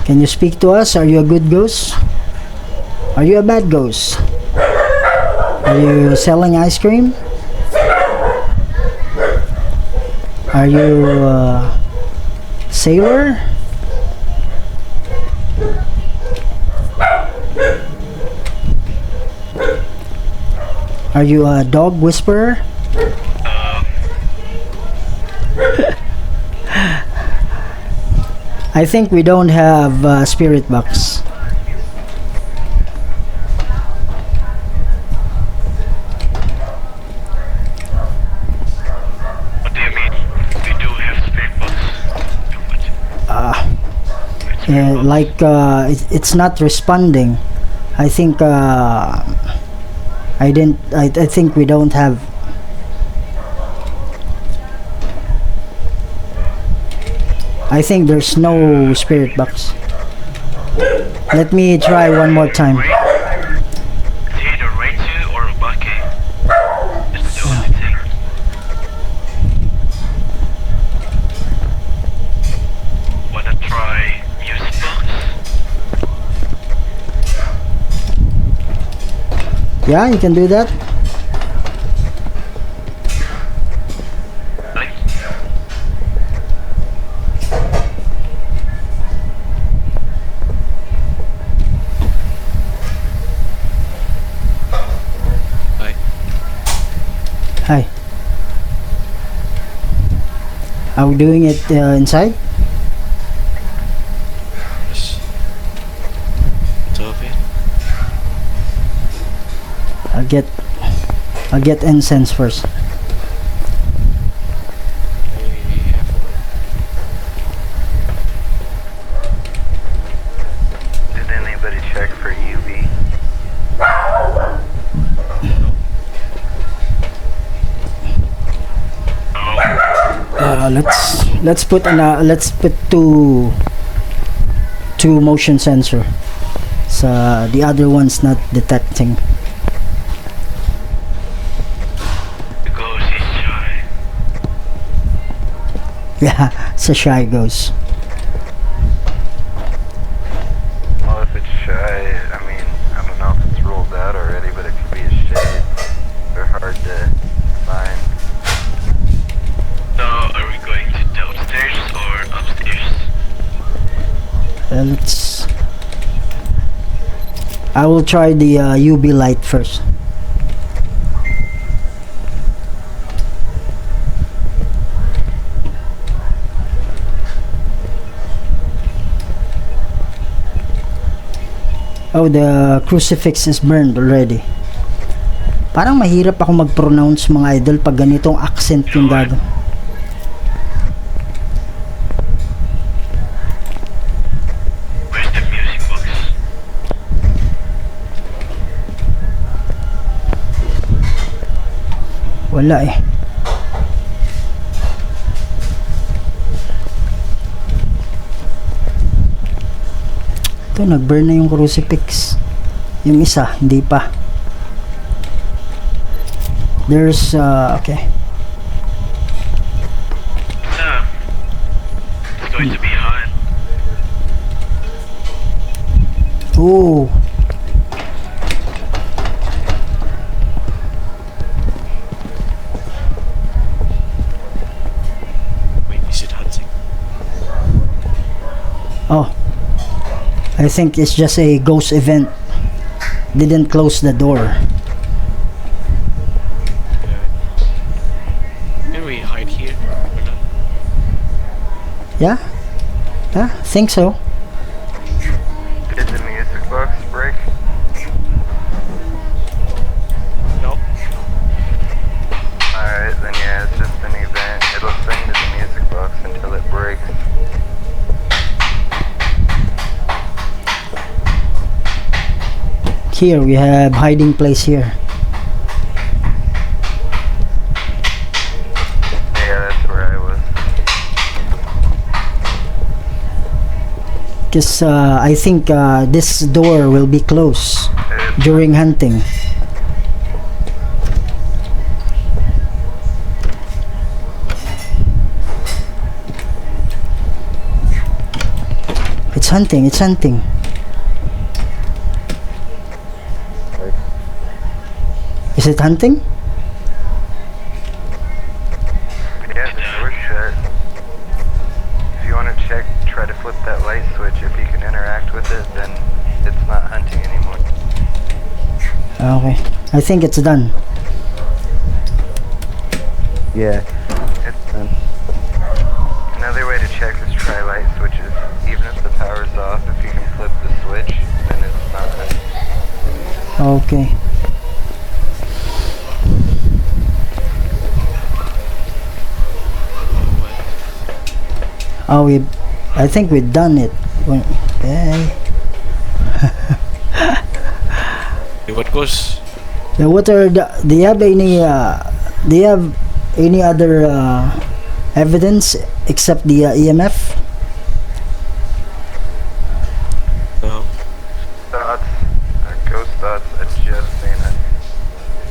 S1: Can you speak to us? Are you a good ghost? Are you a bad ghost? Are you selling ice cream? Are you a sailor? Are you a dog whisperer? I think we don't have a spirit box.
S2: What do you mean? We do have spirit box.
S1: Like it's not responding. I think I think we don't have. I think there's no spirit box. Let me try one more time.
S2: It's either Raichu or Obake. Just do it.
S1: Yeah, you can do that.
S2: Like,
S6: Hi.
S1: Hi. Are we doing it inside?
S6: Yes. It's okay.
S1: I'll get incense first.
S6: I have
S8: Did anybody check for UV?
S1: Let's put two motion sensor. So the other one's not detecting.
S2: the ghost is shy.
S1: Yeah, it's a shy ghost.
S8: Well, if it's shy, I mean, I don't know if it's ruled out already, but it could be a shade. They're hard to find.
S2: So, are we going to downstairs or upstairs?
S1: I will try the UV light first. Oh, the crucifix is burned already. Parang mahirap ako mag-pronounce mga idol pag ganitong accent yung gagawin.
S2: Where's the music box?
S1: Wala eh. Ito, nag-burn na yung crucifix. Yung isa, hindi pa. There's, okay.
S2: It's going to be hot.
S1: Oh.
S6: Wait, is it hunting?
S1: Oh. I think it's just a ghost event. Didn't close the door.
S6: Can we hide here? Or not?
S1: Yeah? Yeah, think so.
S8: Did the music box break?
S6: No?
S8: Alright, then yeah, it's just an event. It'll sing to the music box until it breaks.
S1: Here we have hiding place here.
S8: Yeah, that's where I was.
S1: Because I think this door will be closed during hunting. It's hunting, it's hunting. Is it hunting?
S8: Yeah, the door's shut. If you want to check, try to flip that light switch. If you can interact with it, then it's not hunting anymore.
S1: Okay. I think it's done.
S7: Yeah.
S8: It's done. Another way to check is try light switches. Even if the power's off, if you can flip the switch, then it's not hunting.
S1: Okay. Oh, I think we've done it. Okay.
S6: Hey, what goes?
S1: Now, do you have any other evidence except the EMF?
S6: No.
S8: Dots, ghost dots, just saying that.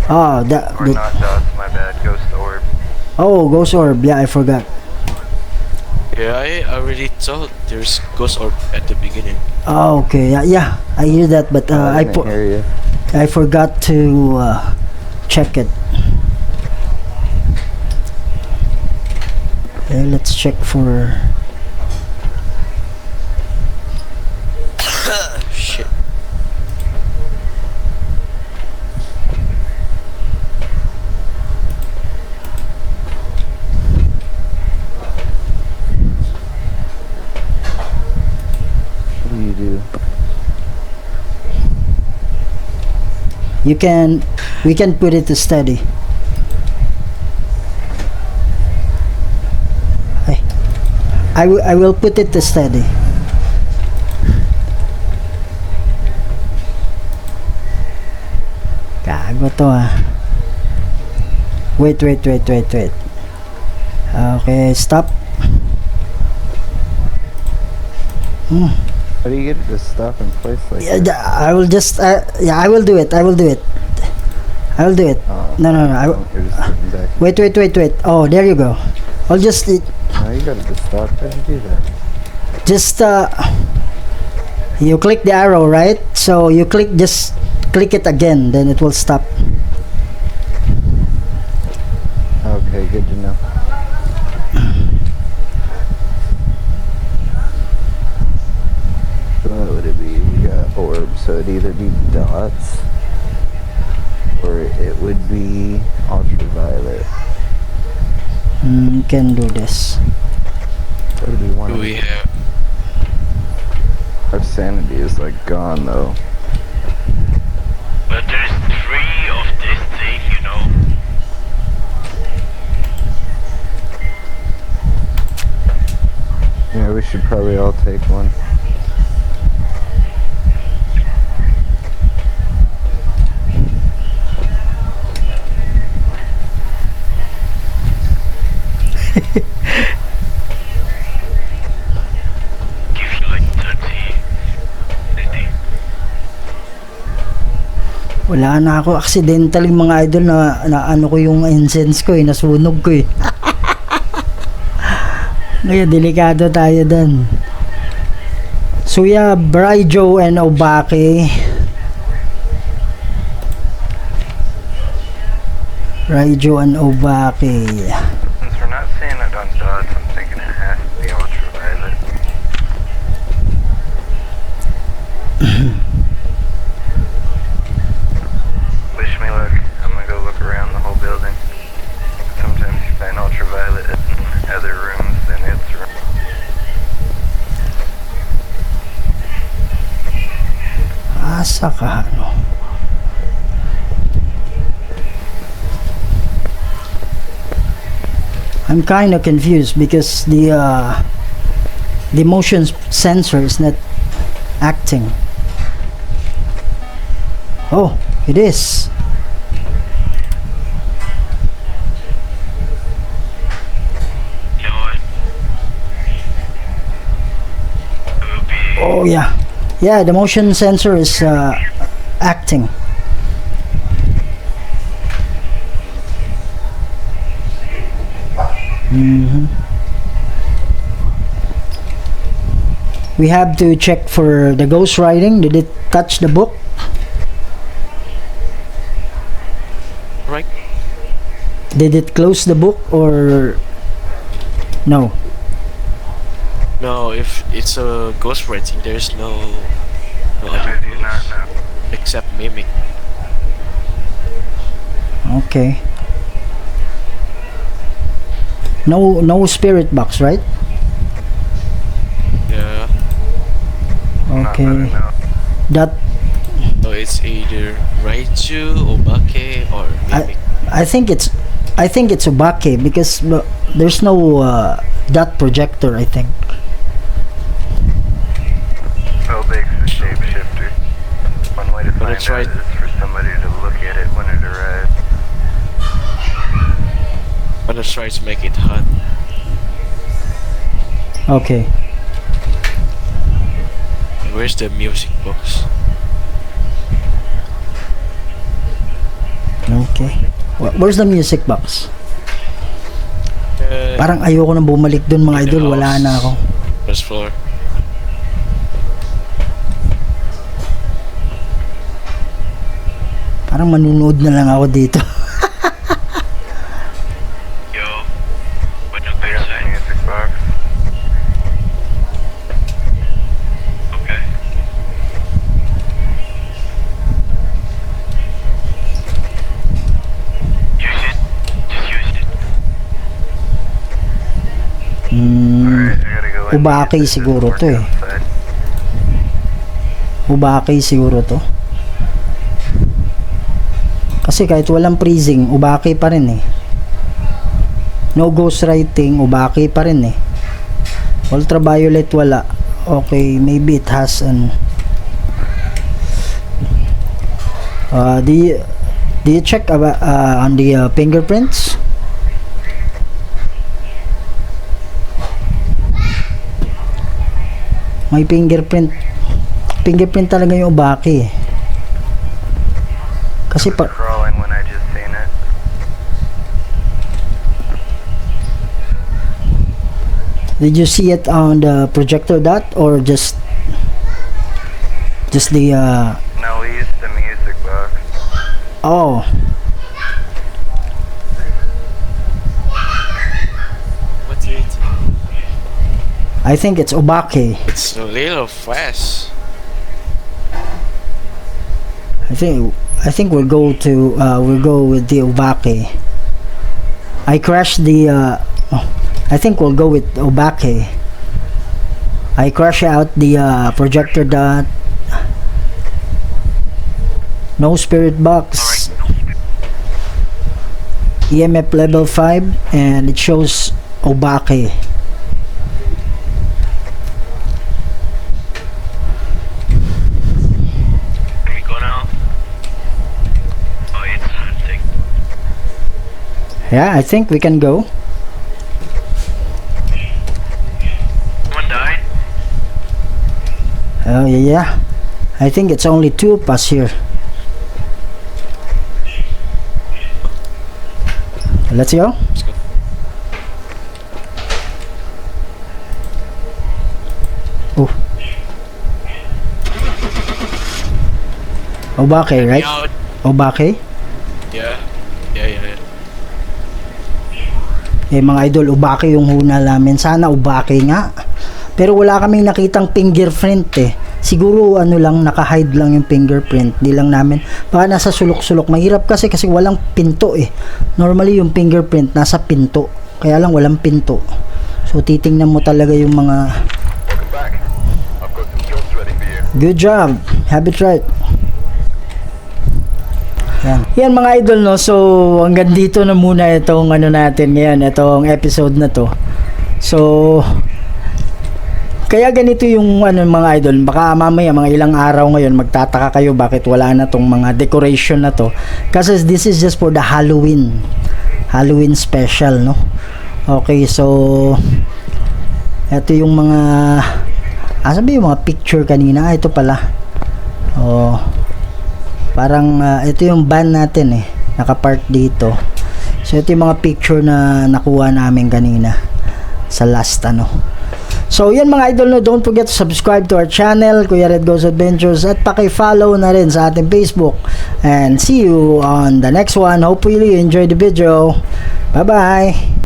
S1: Ah,
S8: Or not dots, my bad, ghost orb.
S1: Oh, ghost orb. Yeah, I forgot.
S6: Yeah, I already thought there's ghost orb at the beginning.
S1: Oh, okay. Yeah, I hear that, but
S7: I
S1: I
S7: didn't
S1: put
S7: hear you.
S1: I forgot to check it. Okay, let's check for
S6: Shit.
S7: What do you do?
S1: we can put it to steady. Ay. I will put it to steady. Gago to ah. Wait. Okay, stop.
S7: How do you get it to stop in place like
S1: Yeah,
S7: that?
S1: I will just yeah, I will do it.
S7: Oh,
S1: No.
S7: you're just sitting back.
S1: Wait. Oh, there you go. I'll just
S7: No, you got it to stop. How'd you do that?
S1: just you click the arrow, right? So you just click it again, then it will stop.
S7: Okay, good to know. So what would it be? You got orbs, so it'd either be dots or it would be ultraviolet.
S1: Can do this.
S7: That would be one.
S6: Do we have?
S7: Our sanity is like gone though.
S2: But there's 3 of this thing, you know.
S7: Yeah, we should probably all take one.
S2: Give you like 30.
S1: Wala na ako accidentally mga idol na ano ko yung incense ko nasunog ko Ngayon delikado tayo dun. So yeah, Braijo and Obake. Braijo and Obake.
S8: Since we're not seeing it on dots, I'm thinking it has to be ultraviolet. Wish me luck. I'm gonna go look around the whole building. Sometimes you find ultraviolet in other rooms than its room.
S1: Asa ka ano? I'm kind of confused because the motion sensor is not acting. Oh, it is.
S2: You know what? It will be
S1: Oh yeah, yeah. The motion sensor is acting. We have to check for the ghost writing. Did it touch the book?
S6: Right?
S1: Did it close the book or no?
S6: No, if it's a ghost writing, there's no other
S8: I do not
S6: clues
S8: know.
S6: except mimic.
S1: Okay. No spirit box, right?
S6: Yeah.
S8: Not
S1: Okay.
S8: that I know.
S1: That
S6: So it's either Raichu, Obake, or mimic.
S1: I think it's Obake because there's no dot projector, I think.
S8: Obek's the shapeshifter. One way to
S6: But
S8: find
S6: it's
S8: out
S6: right-
S8: is for somebody to look at it when it arrives.
S6: I'm gonna try to make it hot.
S1: Okay.
S6: Where's the music box?
S1: Okay. Where's the music box? Parang ayoko nang bumalik dun mga idol, wala na ako.
S6: First floor.
S1: Parang manunood na lang ako dito.
S6: Yo, what the bear say?
S8: Music box.
S6: Okay. Use it. Just use it.
S8: Alright, I gotta go in.
S1: Ubake siguro to eh.
S8: Outside.
S1: Ubake siguro to. Kasi kahit walang freezing, ubake pa rin eh. No ghostwriting, ubake pa rin eh. Ultraviolet wala. Okay, maybe it has an do you check on the fingerprints? May fingerprint talaga yung ubake eh. Kasi pa
S8: Crawling when I just seen it.
S1: did you see it on the projector dot or just the
S8: No, we used the music box.
S1: oh,
S6: What's it?
S1: I think it's obake.
S6: It's a little fast.
S1: I think we'll go with the obake. I crashed the I think we'll go with obake. I crash out the projector dot. No spirit box. EMF level 5 and it shows obake.
S6: Can we go now? Oh, it's hunting.
S1: Yeah, I think we can go.
S6: Someone died?
S1: Oh yeah. I think it's only 2 of us here. Let's go. Oh. Obake, right?
S6: Out.
S1: Obake?
S6: Yeah.
S1: Eh mga idol, ubake yung huna namin. Sana ubake nga. Pero wala kaming nakitang fingerprint eh. Siguro ano lang, naka-hide lang yung fingerprint. Di lang namin. Baka nasa sulok-sulok. Mahirap kasi walang pinto eh. Normally yung fingerprint nasa pinto. Kaya lang walang pinto. So titingnan mo talaga yung mga...
S3: Welcome back. I've got some jobs ready for you.
S1: Good job. Have it right. Yan mga idol, no. So hanggang dito na muna itong ano natin ngayon, itong episode na to. So kaya ganito yung ano mga idol, baka mamaya mga ilang araw ngayon magtataka kayo bakit wala na tong mga decoration na to. Kasi this is just for the Halloween special, no. Okay, so ito yung mga sabi yung mga picture kanina. Ito pala. Oh. Parang ito yung van natin eh, nakapark dito. So ito yung mga picture na nakuha namin kanina sa last ano. So yan mga idol, no, don't forget to subscribe to our channel, Kuya Red Goes Adventures, at paki-follow na rin sa ating Facebook. And see you on the next one. Hopefully you enjoyed the video. Bye bye.